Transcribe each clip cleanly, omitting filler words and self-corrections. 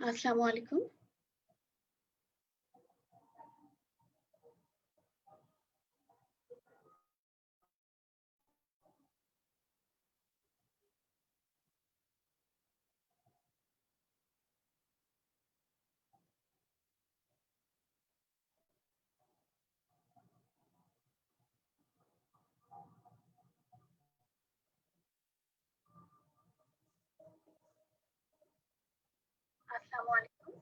আসসালামু আলাইকুম। আসসালামু আলাইকুম।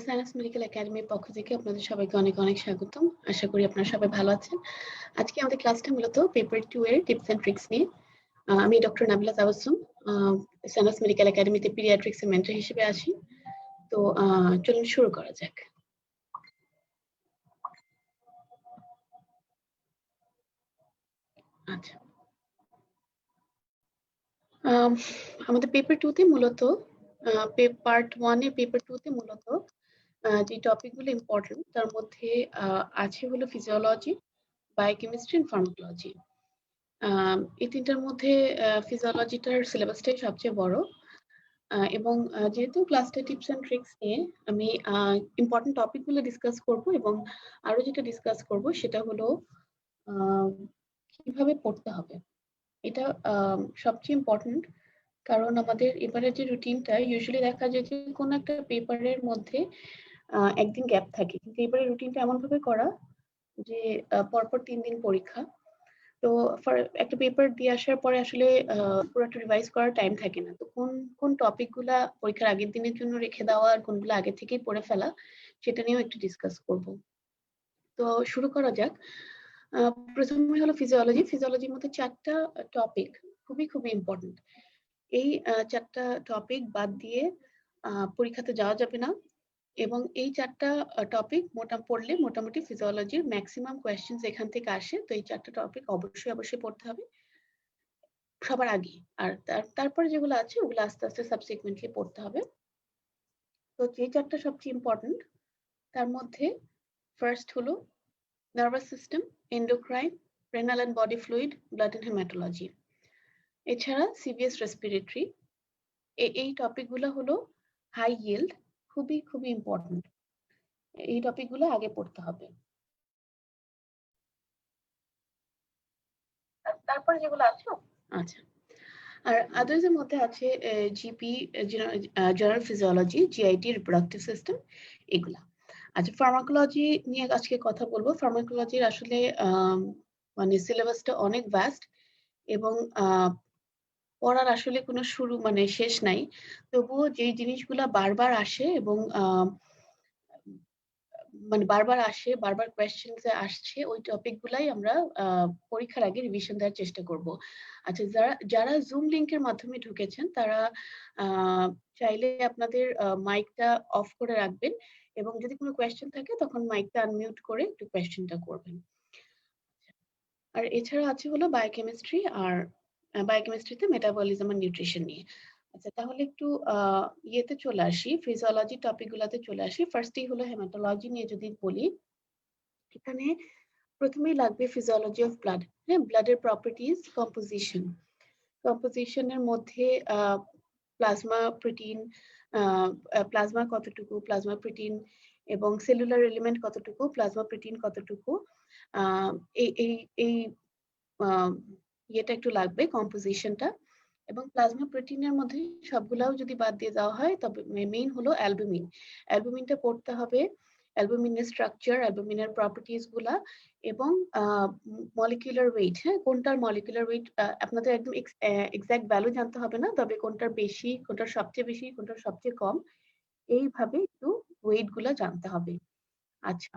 সায়েন্স মেডিকেল একাডেমির পক্ষ থেকে আপনাদের সবাইকে অনেক অনেক স্বাগতম। আশা করি আপনারা সবাই ভালো আছেন। আজকে আমাদের ক্লাসটা মূলত পেপার 2 এর টিপস এন্ড ট্রিক্স নিয়ে। আমি doctor Nabila Tabassum, science medical একাডেমিতে পিডিয়াট্রিক্স এর মেন্টর হিসেবে আছি। তো চলুন শুরু করা যাক। আচ্ছা, আমাদের পেপার 2 তে মূলত পার্ট 1 এর পেপার 2 তে মূলত যে টপিকগুলো ইম্পর্টেন্ট তার মধ্যে আছে হলো ফিজিওলজি, বায়োকেমিস্ট্রি এন্ড ফার্মাকোলজি। এই তিনটার মধ্যে ফিজিওলজিটার সিলেবাসটাই সবচেয়ে বড়। এবং যেহেতু ক্লাসটা টিপস এন্ড ট্রিক্স নিয়ে আমি ইম্পর্টেন্ট টপিকগুলো ডিসকাস করব এবং আরো যেটা ডিসকাস করব সেটা হলো আহ, কিভাবে পড়তে হবে। এটা সবচেয়ে ইম্পর্টেন্ট, কারণ আমাদের এবারে যে রুটিনটা ইউজুয়ালি দেখা যায় যে কোনো একটা পেপারের মধ্যে একদিন গ্যাপ থাকে, কিন্তু এবারে রুটিনটা এমন ভাবে করা যে পরপর 3 দিন পরীক্ষা। তো একটা পেপার দিয়ে আসার পরে আসলে পুরোটা রিভাইজ করার টাইম থাকে না। তো কোন কোন টপিক গুলা পরীক্ষার আগের দিনের জন্য রেখে দেওয়া আর কোনগুলো আগে থেকেই পড়ে ফেলা, সেটা নিয়েও একটু ডিসকাস করব। তো শুরু করা যাক। প্রথমে হলো ফিজিওলজি। ফিজিওলজির মধ্যে 4টা টপিক খুবই খুবই ইম্পর্টেন্ট। এই 4টা টপিক বাদ দিয়ে পরীক্ষাতে যাওয়া যাবে না। এবং এই 4টা টপিক পড়লে মোটামুটি ফিজিওলজির ম্যাক্সিমাম কোয়েশ্চেন্স এখান থেকে আসে। তো এই 4টা টপিক অবশ্যই অবশ্যই পড়তে হবে সবার আগে। আর তারপরে যেগুলো আছে ওগুলো আস্তে আস্তে সাবসিকুয়েন্টলি পড়তে হবে। তো যে 4টা সবচেয়ে ইম্পর্টেন্ট তার মধ্যে ফার্স্ট হলো nervous system, endocrine, renal and body fluid, blood and haematology. এছাড়া সিভিএস রেসপিরেটরি। এই টপিকগুলো হলো হাই yield, খুবই খুবই ইম্পর্টেন্ট। এই টপিকগুলো আগে পড়তে হবে। তারপরে যেগুলো আছে আচ্ছা, আর আদার্স এর মধ্যে আছে GP, general physiology, GIT, reproductive system, এগুলা। আচ্ছা, ফার্মাকোলজি নিয়ে আজকে কথা বলবো। ফার্মাকোলজির আসলে মানে সিলেবাসটা অনেক ভাস্ট এবং পড়ার আসলে কোনো শুরু মানে শেষ নাই। তবুও যেই জিনিসগুলা বারবার আসে এবং মানে বারবার আসে, বারবার কোয়েশ্চেন্স আসছে, ওই টপিক গুলাই আমরা পরীক্ষার আগে রিভিশন দেওয়ার চেষ্টা করব। আচ্ছা, যারা যারা জুম লিংকের মাধ্যমে ঢুকেছেন তারা আহ, চাইলে আপনাদের মাইকটা অফ করে রাখবেন এবং যদি কোনো কোয়েশ্চেন থাকে তখন মাইকটা আনমিউট করে একটু কোয়েশ্চেনটা করবেন। আর এছাড়া আছে হলো বায়োকেমিস্ট্রি, আর বায়োকেমিস্ট্রিতে মেটাবলিজম আর নিউট্রিশন নিয়ে। আচ্ছা, তাহলে একটু ইয়েতে চলে আসি, ফিজিওলজি টপিক গুলাতে চলে আসি। ফার্স্টেই হলো হেমাটোলজি নিয়ে যদি বলি, এখানে প্রথমেই লাগবে ফিজিওলজি অফ ব্লাড। হ্যাঁ, ব্লাডের প্রপার্টিজ, কম্পোজিশন। কম্পোজিশনের মধ্যে প্লাজমা প্রোটিন, প্লাজমা কতটুকু, প্লাজমা প্রোটিন এবং সেলুলার এলিমেন্ট কতটুকু, প্লাজমা প্রোটিন কতটুকু, আহ, এই এই এই ইয়েটা একটু লাগবে, কম্পোজিশনটা। এবং প্লাজমা প্রোটিনের মধ্যে সবগুলাও যদি বাদ দিয়ে দেওয়া হয় তবে মেইন হলো অ্যালবুমিন। অ্যালবুমিনটা পড়তে হবে, অ্যালবুমিনের স্ট্রাকচার, অ্যালবুমিনের প্রপার্টিজ গুলা এবং মলিকিউলার ওয়েট। হ্যাঁ, কোনটার মলিকিউলার ওয়েট আপনাদের একদম এক্সাক্ট ভ্যালু জানতে হবে না, তবে কোনটার বেশি, কোনটার সবচেয়ে বেশি, কোনটার সবচেয়ে কম, এইভাবে একটু ওয়েট গুলা জানতে হবে। আচ্ছা,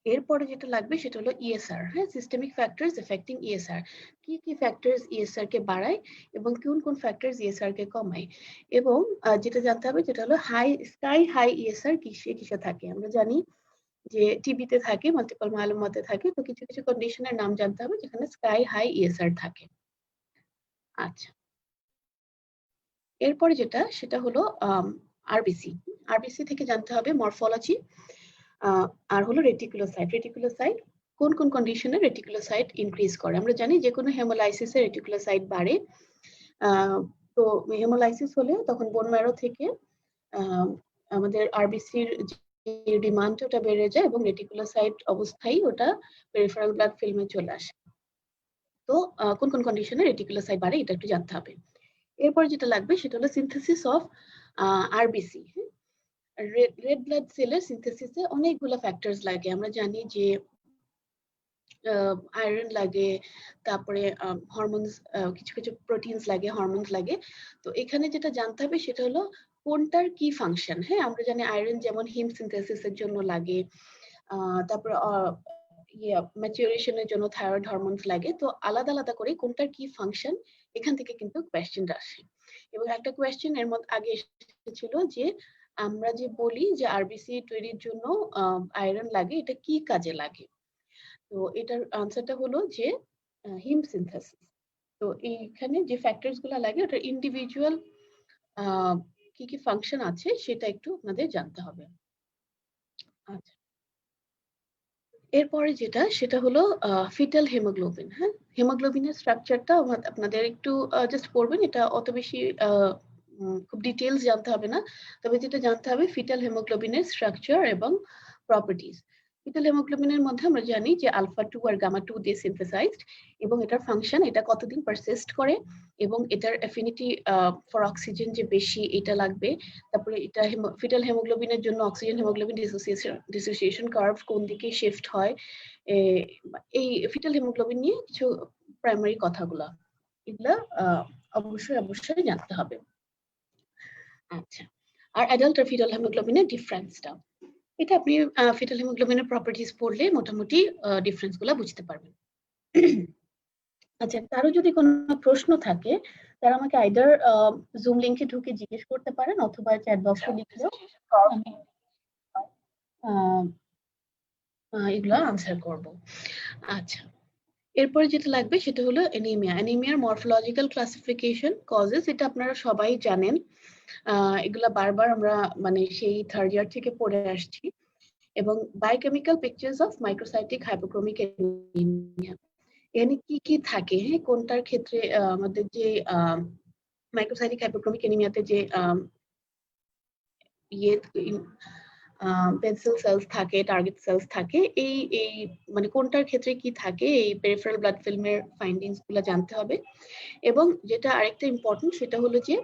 এরপরে যেটা লাগবে সেটা হলো ইএসআর। হ্যাঁ, সিস্টেমিক ফ্যাক্টরস এফেক্টিং ইএসআর। কি কি ফ্যাক্টরস ইএসআর কে বাড়ায় এবং কোন কোন ফ্যাক্টরস ইএসআর কে কমায়। এবং যেটা জানতে হবে যেটা হলো স্কাই হাই ইএসআর কিসে কিসে থাকে। আমরা জানি যে টিবিতে থাকে, মাল্টিপল মায়োলোমাতে থাকে। তো কিছু কিছু কন্ডিশনের নাম জানতে হবে যেখানে স্কাই হাই ইএসআর থাকে। আচ্ছা, এরপরে যেটা সেটা হলো আরবিসি। আরবিসি থেকে জানতে হবে মরফোলজি, আর হলো রেটিকুলোসাইট। রেটিকুলোসাইট কোন কোন কন্ডিশনে রেটিকুলোসাইট ইনক্রিজ করে। আমরা জানি যে কোনো হেমোলাইসিসে রেটিকুলোসাইট বাড়ে, তো হেমোলাইসিস হলে তখন বোন ম্যারো থেকে আমাদের আরবিসির যে ডিমান্ড ওটা বেড়ে যায় এবং রেটিকুলোসাইট অবস্থায় ওটা পেরিফেরাল ব্লাড ফিল্মে চলে আসে। তো কোন কোন কন্ডিশনে রেটিকুলোসাইট বাড়ে এটা একটু জানতে হবে। এরপর যেটা লাগবে সেটা হলো synthesis of RBC. Red blood সেলের সিনথেসিসে অনেকগুলো ফ্যাক্টরস লাগে। আমরা জানি যে আয়রন লাগে, তারপরে হরমোনস, কিছু কিছু প্রোটিনস লাগে, হরমোনস লাগে। তো এখানে যেটা জানতে হবে সেটা হলো কোনটার কি ফাংশন। হ্যাঁ, আমরা জানি আয়রন যেমন হিম সিনথেসিসের জন্য লাগে, তারপরে ম্যাচুরেশনের জন্য থাইরয়েড হরমোনস লাগে। তো আলাদা আলাদা করে কোনটার কি ফাংশন এখান থেকে কিন্তু কোয়েশ্চেনটা আসে। এবং একটা কোয়েশ্চেন এর মধ্যে আগে এসেছিল যে আমরা যে বলি যে আরবিসি তৈরির জন্য আয়রন লাগে, এটা কি কাজে লাগে। তো এটার আনসারটা হলো যে হিম সিনথেসিস। তো এইখানে যে ফ্যাক্টরস গুলো লাগে ওটার ইন্ডিভিজুয়াল কি কি ফাংশন আছে সেটা একটু আপনাদের জানতে হবে। আচ্ছা, এরপরে যেটা সেটা হলো ফিটাল হেমোগ্লোবিন। হ্যাঁ, হেমোগ্লোবিনের স্ট্রাকচারটা আপনাদের একটু জাস্ট পড়বেন, এটা অত বেশি খুব ডিটেইলস জানতে হবে না। তবে যেটা জানতে হবে ফিটাল হেমোগ্লোবিনের স্ট্রাকচার এবং প্রপার্টিজ। ফিটাল হেমোগ্লোবিনের মধ্যে আমরা জানি যে আলফা 2 আর গামা 2 দিয়ে সিনথেসাইজড, এবং এটার ফাংশন এটা কতদিন পারসিস্ট করে, এবং এটার অ্যাফিনিটি ফর অক্সিজেন যে বেশি এটা লাগবে। তারপরে এটা ফিটাল হেমোগ্লোবিনের জন্য অক্সিজেন হেমোগ্লোবিন ডিসোসিয়েশন কার্ভ কোন দিকে শিফট হয়, এই ফিটাল হেমোগ্লোবিন নিয়ে কিছু প্রাইমারি কথাগুলা এগুলা অবশ্যই অবশ্যই জানতে হবে। আচ্ছা, আর অ্যাডাল্ট আর ফিটাল হেমোগ্লোবিনের ডিফারেন্সটা, এটা আপনি ফিটাল হেমোগ্লোবিনের প্রপার্টিজ পড়লে মোটামুটি ডিফারেন্স গুলা বুঝতে পারবেন। আচ্ছা, কারো যদি কোনো প্রশ্ন থাকে তারা আমাকে আইদার জুম লিংকে ঢুকে জিজ্ঞেস করতে পারেন, অথবা চ্যাট বক্সে লিখলেও আমি এগুলা আনসার করব। আচ্ছা, এরপরে যেটা লাগবে সেটা হলো অ্যানিমিয়া। অ্যানিমিয়ার মরফোলজিক্যাল ক্লাসিফিকেশন, কজেস, এটা আপনারা সবাই জানেন। এগুলা বারবার আমরা মানে সেই থার্ড ইয়ার থেকে পড়ে আসছি। এবং biochemical pictures of microcytic hypochromic anaemia, এখানে কি কি থাকে, হ্যাঁ, কোনটার ক্ষেত্রে আমাদের যে মাইক্রোসাইটিক হাইপোক্রোমিক অ্যানিমিয়াতে যে ইয়ে পেন্সিল সেলস থাকে, টার্গেট সেলস থাকে, এই এই মানে কোনটার ক্ষেত্রে কি থাকে, এই পেরিফেরাল ব্লাড ফিল্মের ফাইন্ডিংস গুলো জানতে হবে। এবং যেটা আরেকটা ইম্পর্টেন্ট সেটা হলো যে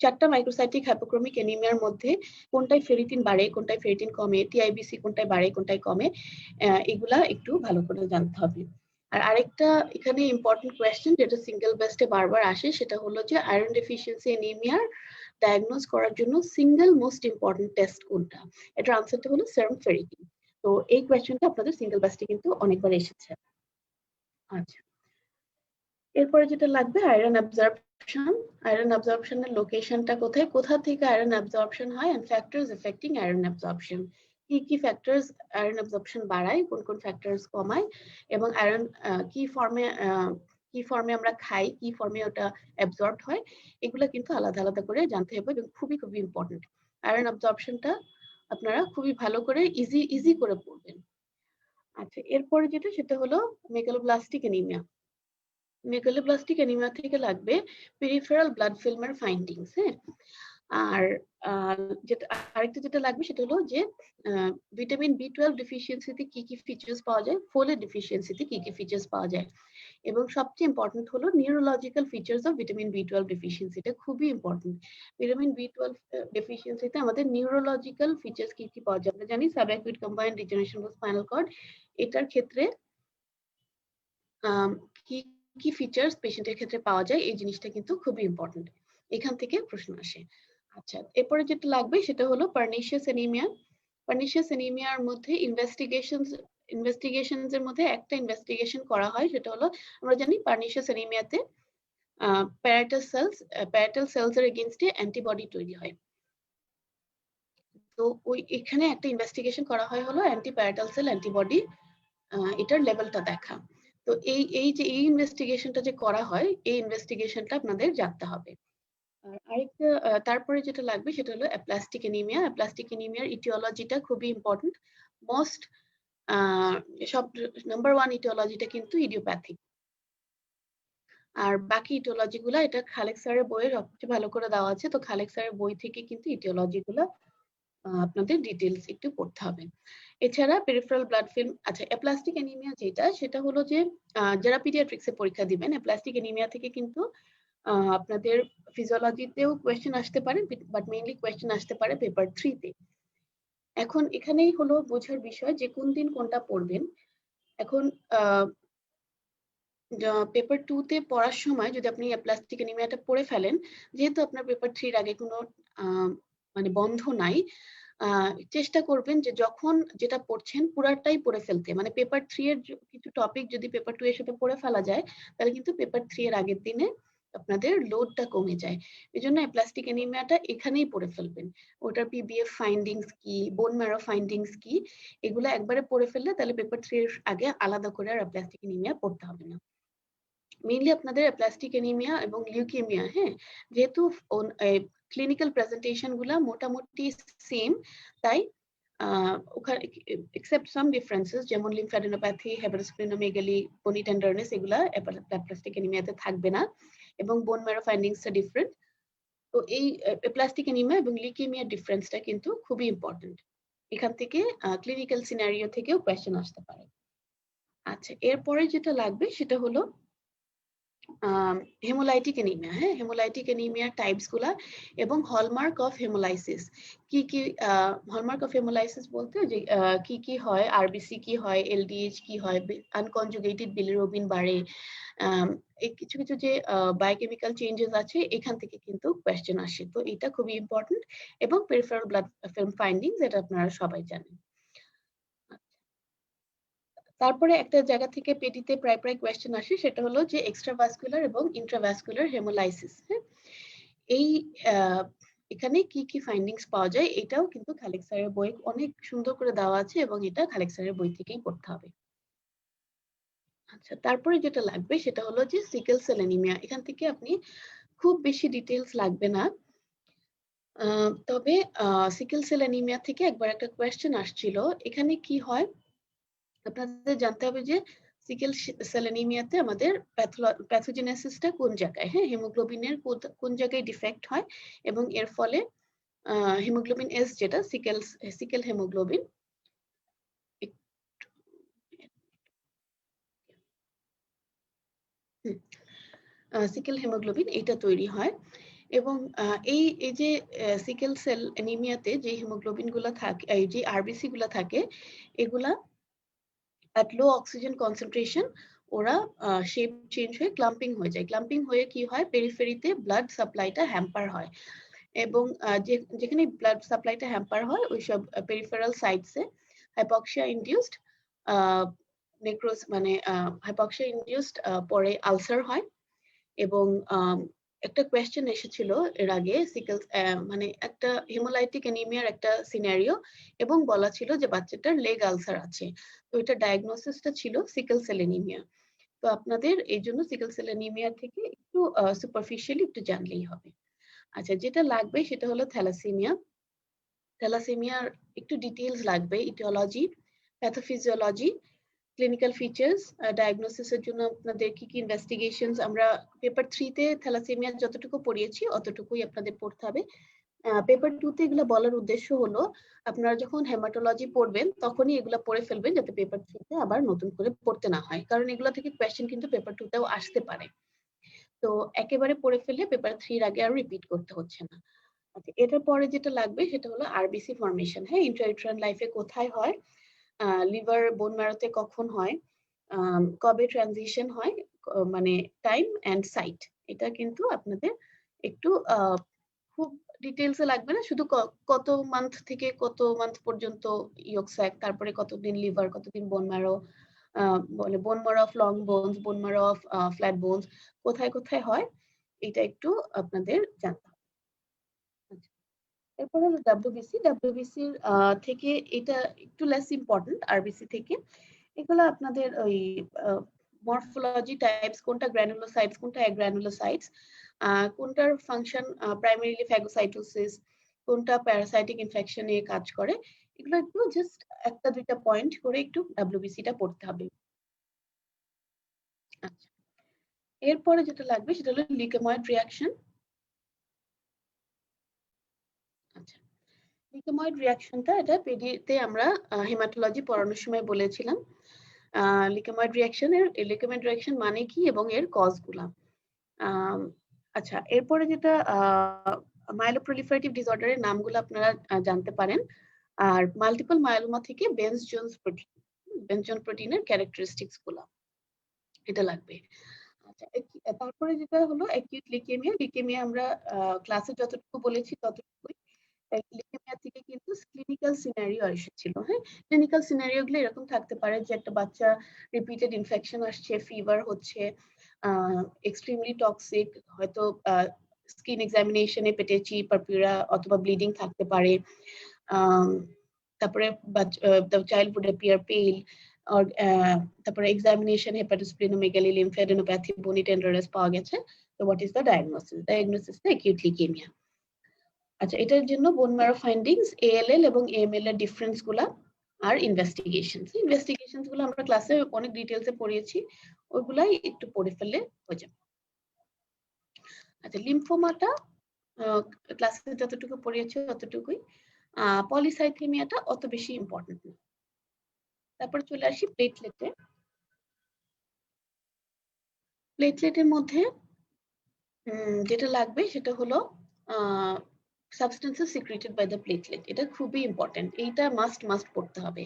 চারটা মাইক্রোসাইটিক হাইপোক্রোমিক অ্যানিমিয়ার মধ্যে কোনটায় ফেরিটিন বাড়ে, কোনটায় ফেরিটিন কমে, টিআইবিসি কোনটায় বাড়ে, কোনটায় কমে, এগুলা একটু ভালো করে জানতে হবে। আর আরেকটা এখানে ইম্পর্টেন্ট কোয়েশ্চেন যেটা সিঙ্গেল বেস্টে বারবার আসে সেটা হলো যে আয়রন ডেফিসিয়েন্সি অ্যানিমিয়ার ডায়াগনোজ করার জন্য সিঙ্গেল মোস্ট ইম্পর্টেন্ট টেস্ট কোনটা, এটার আনসারটা হলো সেরাম ফেরিটিন। তো এই কোয়েশ্চেনটা আপনাদের সিঙ্গেল বেস্টে কিন্তু অনেকবার এসেছে। আচ্ছা, এরপরে যেটা লাগবে আয়রন অ্যাবজর্পশন। আয়রন অ্যাবজর্পশনের লোকেশনটা কোথায়, কোথা থেকে আয়রন অ্যাবজর্পশন হয়, and factors affecting iron absorption, কি কি ফ্যাক্টরস আয়রন অ্যাবজর্পশন বাড়ায়, কোন কোন ফ্যাক্টরস কমায়, এবং আয়রন কি ফর্মে আমরা খাই, কি ফর্মে ওটা অ্যাবজর্বড হয়, এগুলো কিন্তু আলাদা আলাদা করে জানতে হবে এবং খুবই খুবই ইম্পর্টেন্ট। আয়রন অ্যাবজর্পশনটা আপনারা খুবই ভালো করে ইজি করে পড়বেন। আচ্ছা, এরপরে যেটা সেটা হলো মেগালোব্লাস্টিক অ্যানিমিয়া। মেগালোব্লাস্টিক অ্যানিমিয়া থেকে লাগবে পেরিফেরাল ব্লাড ফিল্মের ফাইন্ডিংস। হ্যাঁ, আর যেটা আরেকটা যেটা লাগবে সেটা হলো যে ভিটামিন B12 ডেফিসিয়েন্সিতে কি কি ফিচার্স পাওয়া যায়, ফোলেট ডেফিসিয়েন্সিতে কি কি ফিচার্স পাওয়া যায়, এবং সবচেয়ে ইম্পর্টেন্ট হলো neurological features of vitamin B12 deficiency, এটা খুবই ইম্পর্টেন্ট। ভিটামিন B12 ডেফিসিয়েন্সিতে আমাদের নিউরোলজিক্যাল ফিচার্স কি কি পাওয়া যায়, আমরা জানি subacute combined degeneration of spinal cord, এটার ক্ষেত্রে কি কি ফিচার্স পেশেন্টের ক্ষেত্রে পাওয়া যায়, এই জিনিসটা কিন্তু খুবই ইম্পর্টেন্ট, এখান থেকে প্রশ্ন আসে। আচ্ছা, এরপরে যেটা লাগবে সেটা হলো পার্নিশিয়াস অ্যানিমিয়া। পার্নিশিয়াস অ্যানিমিয়ার মধ্যে ইনভেস্টিগেশনস এর মধ্যে একটা ইনভেস্টিগেশন করা হয়, সেটা হলো আমরা জানি পার্নিশিয়াস অ্যানিমিয়াতে প্যারাটাল সেলস এর এগেইনস্টে অ্যান্টিবডি তৈরি হয়। তো ওই এখানে একটা ইনভেস্টিগেশন করা হয় হলো অ্যান্টিপ্যারাটাল সেল অ্যান্টিবডি, এটার লেভেলটা দেখা। তো এই যে এই ইনভেস্টিগেশনটা যে করা হয়, এই ইনভেস্টিগেশনটা আপনাদের জানতে হবে। আর আরেকটা তারপরে যেটা লাগবে সেটা হলো অ্যাপ্লাস্টিক অ্যানিমিয়া। অ্যাপ্লাস্টিক অ্যানিমিয়ার ইটিওলজিটা খুবই ইম্পর্টেন্ট। মোস্ট সব নাম্বার 1 ইটিওলজিটা কিন্তু ইডিওপ্যাথিক। আর বাকি ইটিওলজি গুলা এটা খালেক স্যারের বইয়ে সবচেয়ে ভালো করে দেওয়া আছে, তো খালেক স্যারের বই থেকে কিন্তু ইটিওলজি গুলা আপনাদের ডিটেলস একটু পড়তে হবে। এছাড়া পেরিফেরাল ব্লাড ফিল্ম, আচ্ছা অ্যাপ্লাস্টিক অ্যানিমিয়া যেটা, সেটা হলো যে যারা পিডিয়াট্রিক্সে পরীক্ষা দিবেন, অ্যাপ্লাস্টিক অ্যানিমিয়া থেকে কিন্তু আপনাদের ফিজিওলজিতেও কোয়েশ্চেন আসতে পারে, বাট মেইনলি কোয়েশ্চেন আসতে পারে পেপার 3 তে। এখন এখানেই হলো বোঝার বিষয় যে কোন দিন কোনটা পড়বেন। এখন পেপার 2 তে পড়ার সময় যদি আপনি অ্যাপ্লাস্টিক অ্যানিমিয়াটা পড়ে ফেলেন, যেহেতু আপনার পেপার 3 এর আগে কোনো মানে বন্ধ নাই, চেষ্টা করবেন যে যখন যেটা পড়ছেন পুরাটাই পড়ে ফেলতে। মানে পেপার 3 এর কিছু টপিক যদি পেপার 2 এর সাথে পড়ে ফেলা যায়, তাহলে কিন্তু পেপার 3 এর আগের দিনে আপনাদের লোডটা কমে যায়। এজন্য অ্যাপ্লাস্টিক অ্যানিমিয়াটা এখানেই পড়ে ফেলবেন। ওটার পিবিএফ ফাইন্ডিংস কি, বোন ম্যারো ফাইন্ডিংস কি, এগুলো একবারে পড়ে ফেললে তাহলে পেপার 3 এর আগে আলাদা করে আর অ্যাপ্লাস্টিক অ্যানিমিয়া পড়তে হবে না। মেইনলি আপনাদের অ্যাপ্লাস্টিক অ্যানিমিয়া এবং লিউকেমিয়া, হ্যাঁ, যেহেতু ক্লিনিক্যাল প্রেজেন্টেশন গুলা মোটামুটি সেম, তাই ওখানে এক্সেপ্ট সাম ডিফারেন্সেস, যেমন লিম্ফাডেনোপ্যাথি, হেপাটোস্প্লিনোমেগালি, বনি টেন্ডারনেস, এগুলা অ্যাপ্লাস্টিক অ্যানিমিয়াতে থাকবে না, এবং বোন ম্যারো ফাইন্ডিংসটা ডিফারেন্ট। তো এই অ্যাপ্লাস্টিক অ্যানিমিয়া এবং লিউকেমিয়ার ডিফারেন্সটা কিন্তু খুবই ইম্পর্টেন্ট। এখান থেকে ক্লিনিক্যাল সিনারিও থেকেও কোয়েশ্চেন আসতে পারে। আচ্ছা, এরপরে যেটা লাগবে সেটা হলো হেমোলাইটিক অ্যানিমিয়া, হ্যাঁ, হেমোলাইটিক অ্যানিমিয়ার টাইপস গুলা এবং হলমার্ক অফ হেমোলাইসিস কি কি। হলমার্ক অফ হেমোলাইসিস বলতে যে কি কি হয়, আরবিসি কি হয়, এলডিএইচ কি হয়, আনকনজুগেটেড বিলিরুবিন বাড়ে, এই কিছু কিছু যে বায়োকেমিক্যাল চেঞ্জেস আছে, এখান থেকে কিন্তু কোয়েশ্চেন আসে। তো এটা খুবই ইম্পর্টেন্ট। এবং পেরিফেরাল ব্লাড ফিল্ম ফাইন্ডিংস, এটা আপনারা সবাই জানেন। তারপরে একটা জায়গা থেকে পেটিতে প্রায় প্রায় কোয়েশ্চেন আসে, সেটা হলো যে এক্সট্রাভাস্কুলার এবং ইন্ট্রাভাস্কুলার হেমোলাইসিস, হ্যাঁ, এই এখানে কি কি ফাইন্ডিংস পাওয়া যায়, এটাও কিন্তু খালেক স্যারের বই অনেক সুন্দর করে দেওয়া আছে, এবং এটা খালেক স্যারের বই থেকেই পড়তে হবে। আচ্ছা, তারপরে যেটা লাগবে সেটা হলো যে সিকেল সেল অ্যানিমিয়া। এখান থেকে আপনি খুব বেশি ডিটেলস লাগবে না, তবে সিকেল সেল অ্যানিমিয়া থেকে একবার একটা কোয়েশ্চেন আসছিল। এখানে কি হয়, আপনাদের জানতে হবে যে সিকেল সেল অ্যানিমিয়াতে আমাদের প্যাথোজেনেসিসটা কোন জায়গায়, হ্যাঁ, হিমোগ্লোবিনের কোন জায়গায় ডিফেক্ট হয়, এবং এর ফলে হিমোগ্লোবিন এস, যেটা sickle sickle haemoglobin, sickle haemoglobin এটা তৈরি হয়। এবং এই এই যে সিকেল সেল অ্যানিমিয়াতে যে হিমোগ্লোবিন গুলা থাকে, এই যে আরবিসি গুলা থাকে, এগুলা at low oxygen concentration ওরা শেপ চেঞ্জ হয়ে ক্লাম্পিং হয়ে যায়। ক্লাম্পিং হয়ে কি হয়, পেরিফেরিতে ব্লাড সাপ্লাইটা হ্যাম্পার হয়, এবং যেখানে ব্লাড সাপ্লাইটা হ্যাম্পার হয় ওইসব পেরিফেরাল সাইটসে হাইপক্সিয়া ইনডিউসড নেক্রোস, মানে হাইপক্সিয়া ইনডিউসড পরে আলসার হয়। এবং একটা কোয়েশ্চেন এসেছিল এর আগে সিকেল, মানে একটা হেমোলাইটিক অ্যানিমিয়ার একটা সিনারিও, এবং বলা ছিল যে বাচ্চাটার লেগ আলসার আছে। তো এটা ডায়াগনোসিসটা ছিল সিকেল সেল অ্যানিমিয়া। তো আপনাদের এই জন্য সিকেল সেল অ্যানিমিয়া থেকে একটু সুপারফিশিয়ালি একটু জানলেই হবে। আচ্ছা, যেটা লাগবে সেটা হলো থ্যালাসেমিয়া। থ্যালাসেমিয়ার একটু ডিটেইলস লাগবে, ইটিওলজি, প্যাথোফিজিওলজি, ক্লিনিক্যাল ফিচার্স, ডায়াগনোসিসের জন্য আপনাদের কি কি ইনভেস্টিগেশনস। আমরা পেপার 3 তে থ্যালাসেমিয়া যতটুকু পড়িয়েছি অতটুকুই আপনাদের পড়তে হবে। পেপার 2 তে এগুলো বলার উদ্দেশ্য হলো আপনারা যখন হেমাটোলজি পড়বেন তখনই এগুলো পড়ে ফেলবেন, যাতে পেপার 3 তে আবার নতুন করে পড়তে না হয়, কারণ এগুলো থেকে কোয়েশ্চেন কিন্তু পেপার 2 তেও আসতে পারে। তো একেবারে পড়ে ফেললে পেপার 3 এর আগে আর রিপিট করতে হচ্ছে না। আচ্ছা, এটার পরে যেটা লাগবে সেটা হলো আরবিসি ফর্মেশন, হ্যাঁ, ইন্ট্রাইউটেরাইন লাইফে কোথায় হয়, লিভার বোন ম্যারোতে কখন হয়, কবে ট্রানজিশন হয়, মানে টাইম এন্ড সাইট, এটা কিন্তু আপনাদের একটু খুব ডিটেলসে লাগবে না, শুধু কত মান্থ থেকে কত মান্থ পর্যন্ত ইয়ক স্যাক, তারপরে কতদিন লিভার, কতদিন বোন ম্যারো, বলে bone marrow of long bones, bone marrow of flat bones, কোথায় কোথায় হয়, এটা একটু আপনাদের জানতে হবে। আচ্ছা, এরপর হলো ডাব্লিউবিসি। ডাব্লিউবিসির থেকে এটা একটু লেস ইম্পর্টেন্ট আরবিসি থেকে। এগুলো আপনাদের ওই মরফোলজি টাইপস, কোনটা গ্র্যানুলোসাইটস, কোনটা অ্যাগ্রানুলোসাইটস, কোনটার ফাংশন প্রাইমারিলি ফ্যাগোসাইটোসিস, কোনটা প্যারাসাইটিক ইনফেকশনে কাজ করে, এগুলো একটু জাস্ট একটা দুইটা পয়েন্ট করে একটু ডাব্লিউবিসিটা পড়তে হবে। আচ্ছা, এরপরে যেটা লাগবে সেটা হলো লিকেময়েড রিয়াকশন। আচ্ছা, লিকেময়েড রিয়াকশনটা এটা পেডিতে আমরা হেমাটোলজি পড়ানোর সময় বলেছিলাম। লিকেময়েড রিয়াকশন মানে কি এবং এর কজগুলা। আচ্ছা, এরপরে যেটা মাইলোপ্রলিফারেটিভ ডিসঅর্ডারের নামগুলো আপনারা জানতে পারেন। আর মাল্টিপল মায়োলোমা থেকে বেঞ্জ প্রোটিনের ক্যারেক্টারিস্টিক্স গুলা এটা লাগবে। আচ্ছা, তারপরে যেটা হলো অ্যাকিউট লিকেমিয়া আমরা ক্লাসে যতটুকু বলেছি ততটুকুই। লিকেমিয়া থেকে কিন্তু ক্লিনিক্যাল সিনারিও এসেছিল। হ্যাঁ, ক্লিনিক্যাল সিনারিও গুলো এরকম থাকতে পারে যে একটা বাচ্চা রিপিটেড ইনফেকশন আসছে, ফিভার হচ্ছে, এক্সট্রিমলি টক্সিক, হয়তো স্কিন এক্সামিনেশনে পেটেচি, পারপুরা অথবা ব্লিডিং থাকতে পারে। তারপরে চাইল্ড উড অ্যাপিয়ার পেল, তারপরে এক্সামিনেশন হেপাটোস্প্লিনোমেগালি, লিম্ফেডেনোপ্যাথি, বনি টেন্ডারাস পাওয়া গেছে। তো what is the diagnosis acute leukemia. আচ্ছা, এটার জন্য বোন ম্যারো ফাইন্ডিংস, এএলএল এবং এএমএল এর ডিফারেন্স গুলা আর ইনভেস্টিগেশনস গুলো আমরা ক্লাসে অনেক ডিটেইলসে পড়িয়েছি, ওইগুলাই একটু পড়ে ফেললে হয়ে যাবে। আচ্ছা, লিম্ফোমাটা ক্লাসে যতটুকু পড়িয়েছি ততটুকুই। পলিসাইথেমিয়াটা অত বেশি ইম্পর্টেন্ট না। তারপর চলে আসি প্লেটলেটে। প্লেটলেটের মধ্যে যেটা লাগবে সেটা হলো substances secreted by the platelet. এটা খুবই ইম্পর্টেন্ট, এইটা মাস্ট পড়তে হবে।